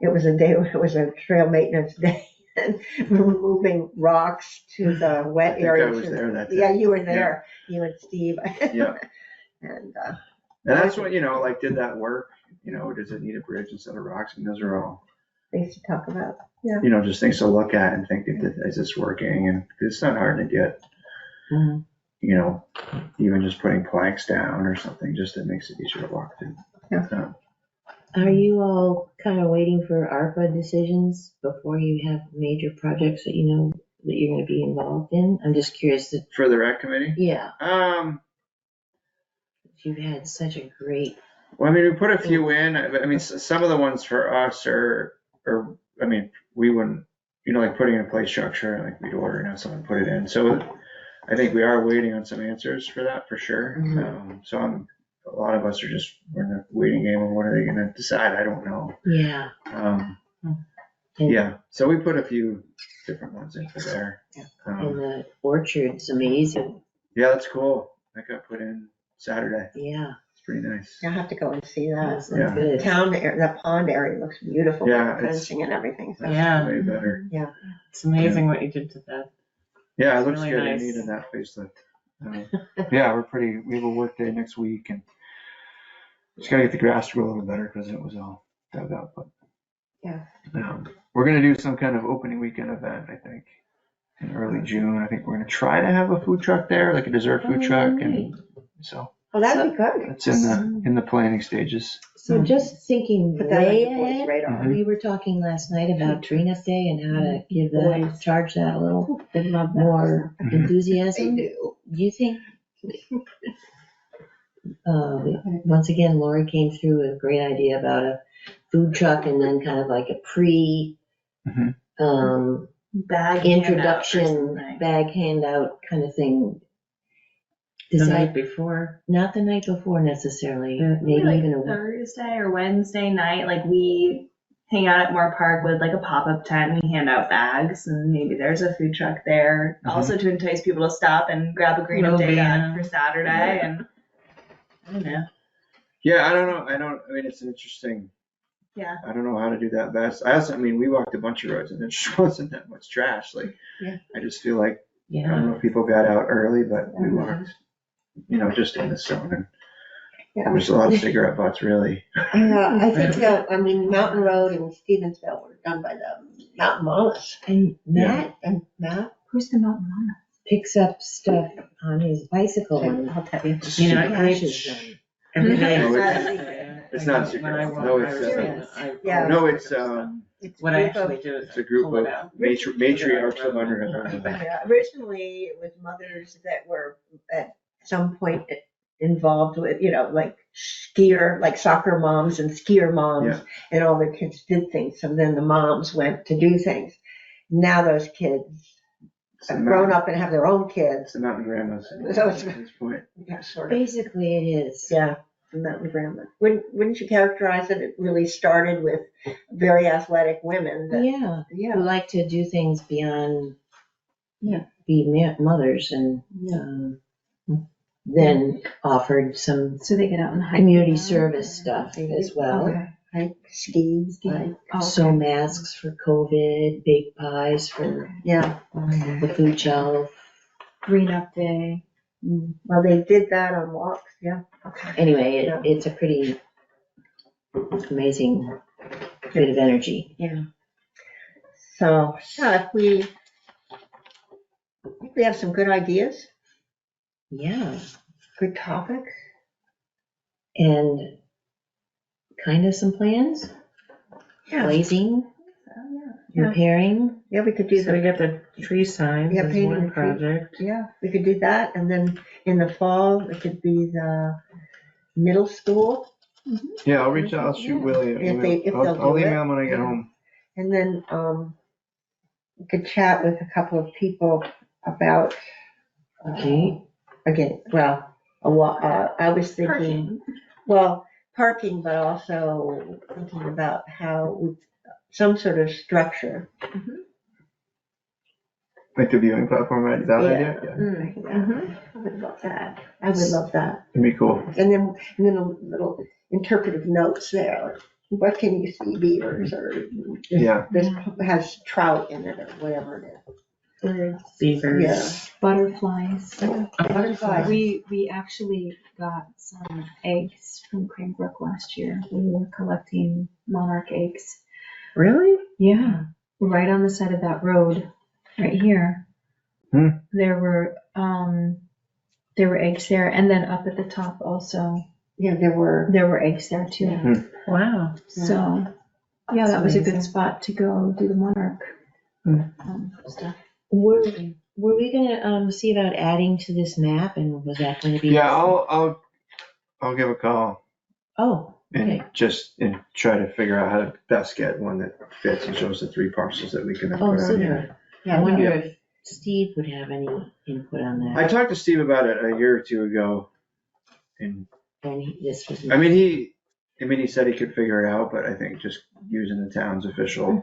[SPEAKER 1] it was a trail maintenance day. And we were moving rocks to the
[SPEAKER 2] I
[SPEAKER 1] wet
[SPEAKER 2] think I
[SPEAKER 1] areas.
[SPEAKER 2] was there that day.
[SPEAKER 1] Yeah, you were there, you and Steve.
[SPEAKER 2] Yeah.
[SPEAKER 1] And,
[SPEAKER 2] And that's what, like, did that work? Does it need a bridge instead of rocks? And those are all,
[SPEAKER 1] things to talk about.
[SPEAKER 2] just things to look at and think, is this working? And it's not hard to get,
[SPEAKER 5] Mhm.
[SPEAKER 2] even just putting planks down or something, just it makes it easier to walk through.
[SPEAKER 1] Yeah.
[SPEAKER 4] Are you all kind of waiting for ARPA decisions before you have major projects that you know that you're going to be involved in? I'm just curious.
[SPEAKER 2] For the rec committee?
[SPEAKER 4] Yeah,
[SPEAKER 2] Well,
[SPEAKER 4] you've had such a great.
[SPEAKER 2] I mean, we put a few in. I mean, some of the ones for us are, I mean, we wouldn't, like putting in a play structure, like we'd order and have someone put it in. So I think we are waiting on some answers for that for sure. So a lot of us are just, we're in the waiting game of what are they gonna decide? I don't know.
[SPEAKER 4] Yeah.
[SPEAKER 2] Yeah, so we put a few different ones in for there.
[SPEAKER 4] And the orchard's amazing.
[SPEAKER 2] Yeah, that's cool. That got put in Saturday.
[SPEAKER 4] Yeah.
[SPEAKER 2] It's pretty nice.
[SPEAKER 1] I'll have to go and see that.
[SPEAKER 4] That's
[SPEAKER 2] Yeah.
[SPEAKER 1] The
[SPEAKER 4] good.
[SPEAKER 1] town, the pond area looks beautiful.
[SPEAKER 2] Yeah,
[SPEAKER 1] with
[SPEAKER 2] it's-
[SPEAKER 1] fencing and everything. So.
[SPEAKER 5] Yeah.
[SPEAKER 2] Way better.
[SPEAKER 5] It's amazing what you did to that.
[SPEAKER 2] Yeah, it
[SPEAKER 5] It's
[SPEAKER 2] looks
[SPEAKER 5] really
[SPEAKER 2] good.
[SPEAKER 5] nice.
[SPEAKER 2] They needed that facelift. Yeah, we have a work day next week and just gotta get the grass to grow a little better because it was all dug up, but.
[SPEAKER 1] Yeah.
[SPEAKER 2] We're gonna do some kind of opening weekend event, I think, in early June. I think we're gonna try to have a food truck there, like a dessert food truck, and so
[SPEAKER 1] Oh, that'd be good.
[SPEAKER 2] it's in the planning stages.
[SPEAKER 4] So just thinking
[SPEAKER 1] Put that on
[SPEAKER 4] way
[SPEAKER 1] your boys'
[SPEAKER 4] ahead,
[SPEAKER 1] radar.
[SPEAKER 4] we were talking last night about Trina's Day and how to give that,
[SPEAKER 3] Boys.
[SPEAKER 4] charge that a little
[SPEAKER 3] They love that.
[SPEAKER 4] more
[SPEAKER 2] Mhm.
[SPEAKER 1] They
[SPEAKER 4] enthusiasm.
[SPEAKER 1] do.
[SPEAKER 4] Do you think, once again, Lori came through with a great idea about a food truck and then kind of like a
[SPEAKER 2] Mhm.
[SPEAKER 6] Bag handout or
[SPEAKER 4] introduction
[SPEAKER 6] something.
[SPEAKER 4] bag handout kind of thing.
[SPEAKER 5] The
[SPEAKER 4] Does
[SPEAKER 5] night
[SPEAKER 4] that,
[SPEAKER 5] before.
[SPEAKER 4] not the night before necessarily,
[SPEAKER 5] Yeah.
[SPEAKER 4] maybe
[SPEAKER 6] Like
[SPEAKER 4] even a,
[SPEAKER 6] Thursday or Wednesday night, like we hang out at Moore Park with like a pop-up tent. We hand out bags, and maybe there's a food truck there.
[SPEAKER 2] Mhm.
[SPEAKER 6] Also to entice people to stop and grab a green
[SPEAKER 5] Little
[SPEAKER 6] day
[SPEAKER 5] banana.
[SPEAKER 6] for Saturday. And I don't know.
[SPEAKER 2] Yeah, I don't know. I mean, it's an interesting.
[SPEAKER 6] Yeah.
[SPEAKER 2] I don't know how to do that best. I mean, we walked a bunch of roads and there just wasn't that much trash. Like,
[SPEAKER 1] Yeah.
[SPEAKER 2] I just feel like, I don't
[SPEAKER 4] yeah.
[SPEAKER 2] know if people got out early, but we walked, just in the zone and
[SPEAKER 1] Yeah.
[SPEAKER 2] there's a lot of cigarette butts, really.
[SPEAKER 1] I think, I mean, Mountain Road and Stevensville were done by the Mountain Mamas.
[SPEAKER 4] And Matt
[SPEAKER 1] And Matt,
[SPEAKER 3] Who's the mountain mama?
[SPEAKER 4] picks up stuff on his bicycle and
[SPEAKER 3] I'll tell you.
[SPEAKER 5] You know,
[SPEAKER 4] crashes them.
[SPEAKER 5] Every day.
[SPEAKER 2] No, it's not
[SPEAKER 5] When I
[SPEAKER 2] secret.
[SPEAKER 5] walk,
[SPEAKER 2] No,
[SPEAKER 5] I
[SPEAKER 2] it's,
[SPEAKER 5] was- I
[SPEAKER 1] Yeah.
[SPEAKER 5] always
[SPEAKER 2] No,
[SPEAKER 5] pick
[SPEAKER 2] it's,
[SPEAKER 5] up stuff.
[SPEAKER 1] it's
[SPEAKER 5] What I
[SPEAKER 1] group of-
[SPEAKER 5] actually do is
[SPEAKER 2] it's a group
[SPEAKER 5] pull it
[SPEAKER 2] of
[SPEAKER 5] out.
[SPEAKER 2] matriarchs of Underhill.
[SPEAKER 1] Yeah, originally, it was mothers that were at some point involved with, like skier, like soccer moms and skier moms,
[SPEAKER 2] Yeah.
[SPEAKER 1] and all their kids did things. So then the moms went to do things. Now those kids
[SPEAKER 2] It's the
[SPEAKER 1] have grown
[SPEAKER 2] mountain-
[SPEAKER 1] up and have their own
[SPEAKER 2] It's
[SPEAKER 1] kids.
[SPEAKER 2] the mountain grandmas
[SPEAKER 1] So
[SPEAKER 2] at
[SPEAKER 1] it's-
[SPEAKER 2] this point.
[SPEAKER 1] Yeah, sort of.
[SPEAKER 4] Basically it is.
[SPEAKER 1] Yeah, the mountain grandma. Wouldn't you characterize it? It really started with very athletic women. That,
[SPEAKER 4] Yeah, who
[SPEAKER 1] yeah.
[SPEAKER 4] like to do things beyond,
[SPEAKER 1] Yeah.
[SPEAKER 4] be mothers and, then offered some
[SPEAKER 3] So they get out and hike.
[SPEAKER 4] community
[SPEAKER 3] around?
[SPEAKER 4] service stuff as well.
[SPEAKER 3] Okay.
[SPEAKER 1] like skis, like,
[SPEAKER 3] Oh,
[SPEAKER 4] So
[SPEAKER 3] okay.
[SPEAKER 4] masks for COVID, baked pies for
[SPEAKER 1] yeah.
[SPEAKER 4] the food shelf.
[SPEAKER 3] Green Up Day.
[SPEAKER 1] Well, they did that on walks, yeah.
[SPEAKER 4] Anyway,
[SPEAKER 1] Yeah.
[SPEAKER 4] it's a pretty amazing bit of energy.
[SPEAKER 1] So, yeah, if we, I think we have some good ideas,
[SPEAKER 4] Yeah,
[SPEAKER 1] good topics.
[SPEAKER 4] and kind of some plans,
[SPEAKER 1] Yeah.
[SPEAKER 4] glazing,
[SPEAKER 1] Yeah.
[SPEAKER 4] repairing.
[SPEAKER 1] Yeah, we could do
[SPEAKER 5] So we
[SPEAKER 1] the,
[SPEAKER 5] got the tree signs
[SPEAKER 1] Yeah,
[SPEAKER 5] as
[SPEAKER 1] painting
[SPEAKER 5] one
[SPEAKER 1] the tree.
[SPEAKER 5] project.
[SPEAKER 1] yeah, we could do that, and then in the fall, it could be the middle school,
[SPEAKER 2] Yeah, I'll reach out, I'll shoot Willie. an
[SPEAKER 1] If they-
[SPEAKER 2] email.
[SPEAKER 1] if
[SPEAKER 2] I'll
[SPEAKER 1] they'll do
[SPEAKER 2] email
[SPEAKER 1] it.
[SPEAKER 2] him when I get
[SPEAKER 1] Yeah.
[SPEAKER 2] home.
[SPEAKER 1] and then, we could chat with a couple of people about,
[SPEAKER 4] Okay.
[SPEAKER 1] again, well, I was thinking, well, parking, but also thinking about some sort of structure.
[SPEAKER 2] Like the viewing platform, right? That
[SPEAKER 1] Yeah.
[SPEAKER 2] idea? Yeah,
[SPEAKER 1] I would love that. I would love that.
[SPEAKER 2] it'd be cool.
[SPEAKER 1] And then a little interpretive notes there, like, what can you see, beavers, or
[SPEAKER 2] Yeah.
[SPEAKER 1] this has trout in it, or whatever it is.
[SPEAKER 3] Birds,
[SPEAKER 5] Beavers.
[SPEAKER 3] butterflies.
[SPEAKER 1] Butterflies.
[SPEAKER 3] We actually got some eggs from Cranbrook last year. We were collecting monarch eggs.
[SPEAKER 5] Really?
[SPEAKER 3] Yeah, right on the side of that road, right here.
[SPEAKER 2] Hmm.
[SPEAKER 3] There were eggs there, and then up at the top also,
[SPEAKER 1] Yeah, there were
[SPEAKER 3] eggs there too.
[SPEAKER 1] Yeah.
[SPEAKER 5] Wow.
[SPEAKER 3] So, yeah, that was a good
[SPEAKER 4] Amazing.
[SPEAKER 3] spot to go do the monarch stuff.
[SPEAKER 4] Were we gonna see about adding to this map, and was that going to be?
[SPEAKER 2] Yeah, I'll give a call
[SPEAKER 4] Oh,
[SPEAKER 2] and
[SPEAKER 4] okay.
[SPEAKER 2] and try to figure out how to best get one that fits and shows the 3 parcels that we can
[SPEAKER 4] Oh,
[SPEAKER 2] put on
[SPEAKER 4] super.
[SPEAKER 2] here.
[SPEAKER 4] I wonder if Steve would have any input on that.
[SPEAKER 2] I talked to Steve about it a year or 2 ago, and
[SPEAKER 4] And this was.
[SPEAKER 2] he said he could figure it out, but I think just using the town's official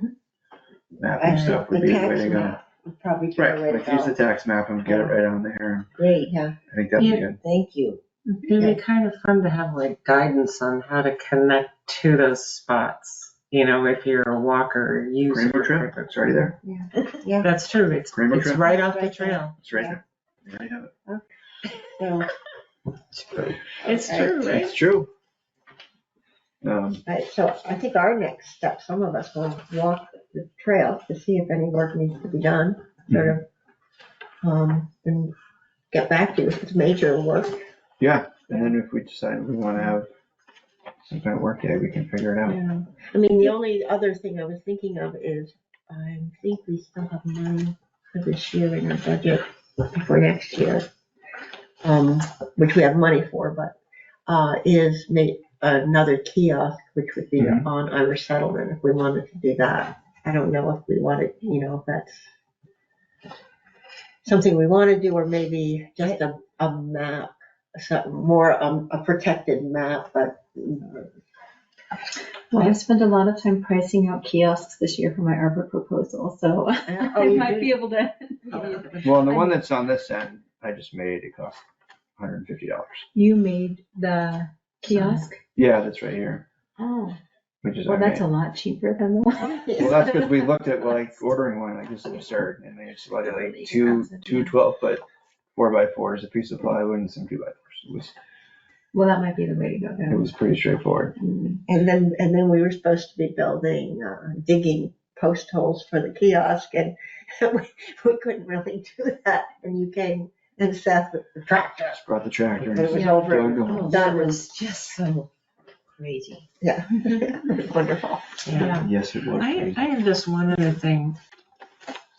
[SPEAKER 2] mapping stuff would
[SPEAKER 1] The
[SPEAKER 2] be the way
[SPEAKER 1] tax
[SPEAKER 2] to go.
[SPEAKER 1] map would probably be the
[SPEAKER 2] Right,
[SPEAKER 1] way to
[SPEAKER 2] like use the
[SPEAKER 1] go.
[SPEAKER 2] tax map and get it right on there.
[SPEAKER 4] Great,
[SPEAKER 1] Yeah,
[SPEAKER 2] I think that'd be
[SPEAKER 5] Yeah.
[SPEAKER 2] good.
[SPEAKER 4] thank you.
[SPEAKER 5] It'd be kind of fun to have like guidance on how to connect to those spots. You know, if you're a walker or user.
[SPEAKER 2] Rainbow Trail, it's already there.
[SPEAKER 1] yeah,
[SPEAKER 5] That's true. It's
[SPEAKER 2] Rainbow Trail.
[SPEAKER 5] right off the
[SPEAKER 1] Right there.
[SPEAKER 5] trail.
[SPEAKER 2] It's right there. You already have it.
[SPEAKER 1] so,
[SPEAKER 5] It's
[SPEAKER 1] Right.
[SPEAKER 5] true, right?
[SPEAKER 2] It's true.
[SPEAKER 1] so I think our next step, some of us will walk the trail to see if any work needs to be done, sort of, and get back to you if it's major work.
[SPEAKER 2] Yeah, and then if we decide we want to have some kind of work day, we can figure it out.
[SPEAKER 1] Yeah. I mean, the only other thing I was thinking of is, I think we still have money for this year in our budget for next year, which we have money for, but, is make another kiosk, which would be
[SPEAKER 2] Mhm.
[SPEAKER 1] on Irish Settlement, if we wanted to do that. I don't know if we wanted, if that's something we want to do, or maybe just a map, something more, a protected map, but.
[SPEAKER 3] Well, I spent a lot of time pricing out kiosks this year for my arbor proposal, so I
[SPEAKER 1] you
[SPEAKER 3] might
[SPEAKER 1] did?
[SPEAKER 3] be able to.
[SPEAKER 2] Well, and the one that's on this end, I just made, it cost $150.
[SPEAKER 3] You made the kiosk?
[SPEAKER 2] Yeah, that's right here,
[SPEAKER 3] Oh,
[SPEAKER 2] which is
[SPEAKER 3] well,
[SPEAKER 2] I
[SPEAKER 3] that's
[SPEAKER 2] made.
[SPEAKER 3] a lot cheaper than the one.
[SPEAKER 2] Well, that's because we looked at like ordering one, like this is absurd, and they just like two 12-foot 4x4s, a piece of plywood and some 2x4s.
[SPEAKER 3] Well, that might be the way to go
[SPEAKER 2] It
[SPEAKER 3] then.
[SPEAKER 2] was pretty straightforward.
[SPEAKER 1] And then we were supposed to be digging post holes for the kiosk, and we couldn't really do that. And you came and Seth with the tractor.
[SPEAKER 2] Just brought the tractor and
[SPEAKER 1] It was
[SPEAKER 2] dug
[SPEAKER 1] over.
[SPEAKER 2] the hole.
[SPEAKER 4] Oh, that was just so crazy.
[SPEAKER 1] Yeah, it was wonderful.
[SPEAKER 5] Yeah.
[SPEAKER 2] Yes, it was.
[SPEAKER 5] I have just one other thing.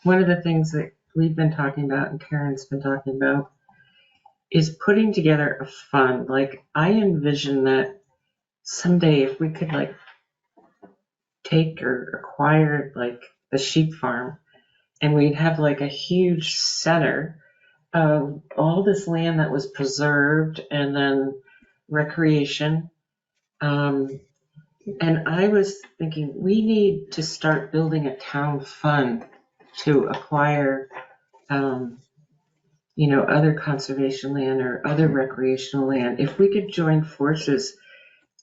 [SPEAKER 5] One of the things that we've been talking about and Karen's been talking about is putting together a fund. Like, I envision that someday if we could like take or acquire like the sheep farm, and we'd have like a huge center of all this land that was preserved and then recreation. And I was thinking we need to start building a town fund to acquire, other conservation land or other recreational land. If we could join forces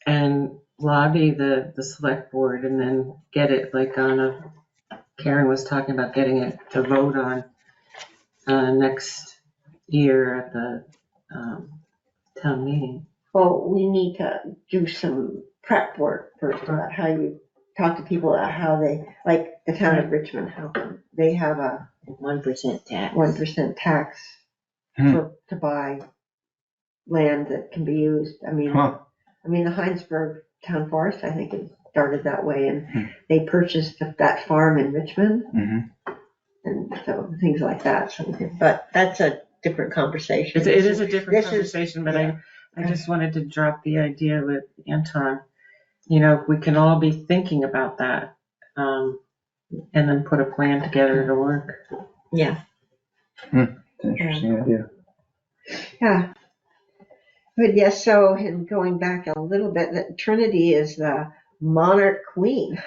[SPEAKER 5] and lobby the select board and then get it like Karen was talking about getting it to vote on next year at the town meeting.
[SPEAKER 1] Well, we need to do some prep work first about how you talk to people about how they, like the town of Richmond, how they have a
[SPEAKER 4] 1% tax.
[SPEAKER 1] 1% tax to buy land that can be used. I mean, the Heinsberg Town Forest, I think, it started that way, and they purchased that farm in Richmond, and so things like that. So, but that's a different conversation.
[SPEAKER 5] It is a different
[SPEAKER 1] this
[SPEAKER 5] conversation, but
[SPEAKER 1] yeah.
[SPEAKER 5] I just wanted to drop the idea with Anton. You know, we can all be thinking about that, and then put a plan together to work.
[SPEAKER 1] Yeah.
[SPEAKER 2] It's an interesting idea.
[SPEAKER 1] Yeah. But yes, so and going back a little bit, that Trinity is the monarch queen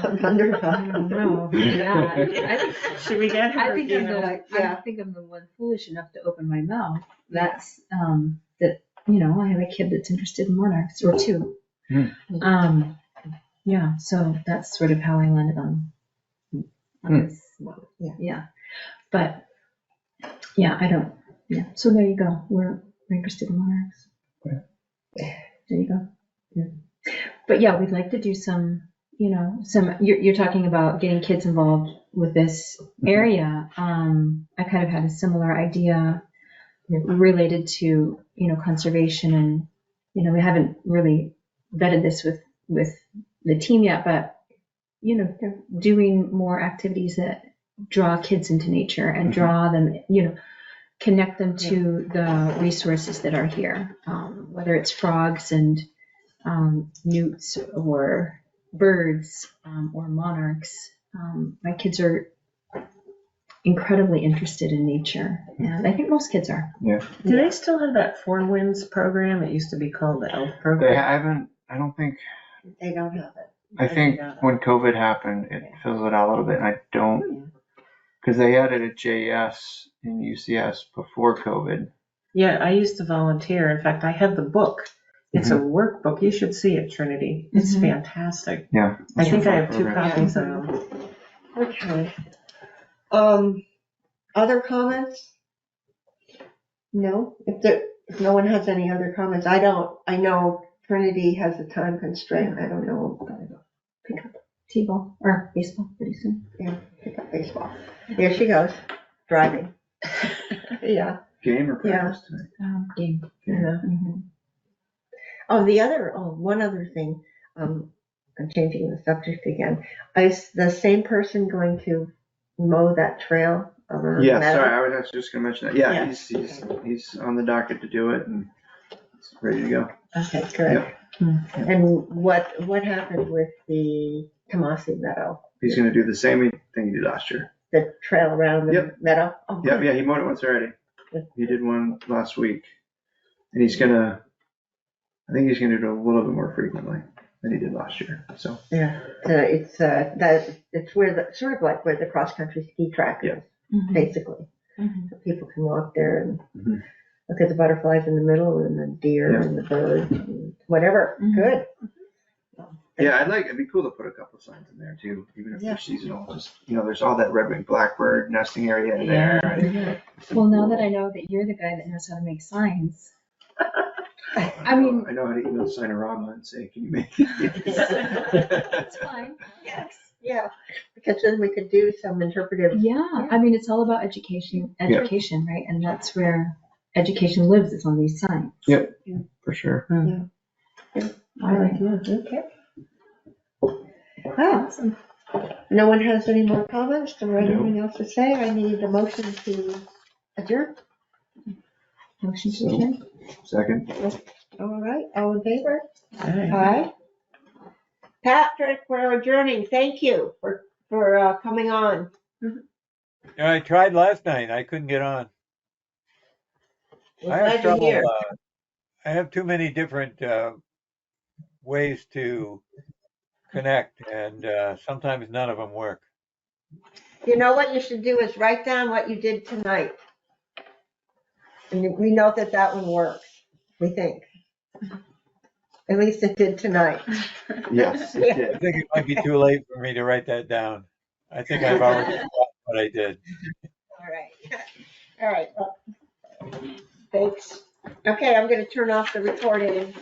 [SPEAKER 1] of Underhill.
[SPEAKER 3] I don't know. Yeah.
[SPEAKER 5] Should we get her?
[SPEAKER 3] I think I'm
[SPEAKER 1] Yeah.
[SPEAKER 3] I think I'm the one foolish enough to open my mouth. That's that I have a kid that's interested in monarchs or two. Yeah, so that's sort of how I landed on this. Yeah. But yeah, I don't. Yeah. So there you go. We're interested in monarchs. There you go. Yeah. But yeah, we'd like to do some. You're talking about getting kids involved with this area. I kind of had a similar idea related to, conservation, and, we haven't really vetted this with the team yet, but, doing more activities that draw kids into nature and draw them, connect them to the resources that are here, whether it's frogs and newts or birds or monarchs. My kids are incredibly interested in nature, and I think most kids are.
[SPEAKER 2] Yeah.
[SPEAKER 5] Do they still have that Four Winds program? It used to be called the ELF
[SPEAKER 2] They
[SPEAKER 5] program.
[SPEAKER 2] haven't, I don't think,
[SPEAKER 1] They don't have it.
[SPEAKER 2] I think when COVID happened, it fizzled out a little bit, and I don't, because they had it at JS and UCS before COVID.
[SPEAKER 5] Yeah, I used to volunteer. In fact, I have the book. It's a workbook. You should see it, Trinity. It's fantastic.
[SPEAKER 2] Yeah.
[SPEAKER 5] I think I have
[SPEAKER 2] Fun
[SPEAKER 5] 2
[SPEAKER 2] program.
[SPEAKER 5] copies of them.
[SPEAKER 1] Okay. Other comments? No? If no one has any other comments, I know Trinity has a time constraint. I don't know.
[SPEAKER 3] Pick up t-ball or baseball pretty soon.
[SPEAKER 1] Yeah, pick up baseball. There she goes, driving. Yeah.
[SPEAKER 2] Game or practice tonight?
[SPEAKER 3] Game.
[SPEAKER 1] Yeah. One other thing, I'm changing the subject again. Is the same person going to mow that trail around?
[SPEAKER 2] Yeah,
[SPEAKER 1] Meadow?
[SPEAKER 2] sorry, I was just gonna mention that. Yeah,
[SPEAKER 1] Yeah.
[SPEAKER 2] he's on the docket to do it, and it's ready to go.
[SPEAKER 1] Okay, good. And what happened with the Tomasi Meadow?
[SPEAKER 2] He's gonna do the same thing he did last year.
[SPEAKER 1] The trail around the meadow? Oh,
[SPEAKER 2] Yeah,
[SPEAKER 1] good.
[SPEAKER 2] yeah, he mowed it once already.
[SPEAKER 1] Good.
[SPEAKER 2] He did one last week, and I think he's gonna do it a little bit more frequently than he did last year, so.
[SPEAKER 1] Yeah, it's where sort of like where the cross-country ski track is, basically. So people can walk there and look at the butterflies in the middle and the deer and the birds and whatever. Good.
[SPEAKER 2] Yeah, it'd be cool to put a couple of signs in there too, even if they're seasonal, just, there's all that red-winged blackbird nesting area in there. and-
[SPEAKER 3] Well, now that I know that you're the guy that knows how to make signs. I mean,
[SPEAKER 2] I know how to email Sinorama and say, can you make it?
[SPEAKER 3] it's fine.
[SPEAKER 1] Yes, yeah, because then we could do some interpretive.
[SPEAKER 3] Yeah, I mean, it's all about education, right? And that's where education lives, is on these signs.
[SPEAKER 2] Yep, for sure.
[SPEAKER 3] All right.
[SPEAKER 1] Okay. Wow.
[SPEAKER 3] Awesome.
[SPEAKER 1] No one has any more comments or anything else to say? I need a motion to adjourn.
[SPEAKER 3] Motion to adjourn.
[SPEAKER 2] Second.
[SPEAKER 1] All right, all in favor?
[SPEAKER 5] Hey.
[SPEAKER 1] Aye. Patrick, we're adjourning. Thank you for coming on.
[SPEAKER 7] I tried last night. I couldn't get on.
[SPEAKER 1] We're
[SPEAKER 7] I
[SPEAKER 1] glad
[SPEAKER 7] have
[SPEAKER 1] you're
[SPEAKER 7] trouble.
[SPEAKER 1] here.
[SPEAKER 7] I have too many different ways to connect, and sometimes none of them work.
[SPEAKER 1] You know what you should do is write down what you did tonight. And we know that one works, we think. At least it did tonight.
[SPEAKER 2] Yes, it
[SPEAKER 7] I
[SPEAKER 2] did.
[SPEAKER 7] think it might be too late for me to write that down. I think I've already forgotten what I did.
[SPEAKER 1] All right. All right. Well, thanks. Okay, I'm going to turn off the recording.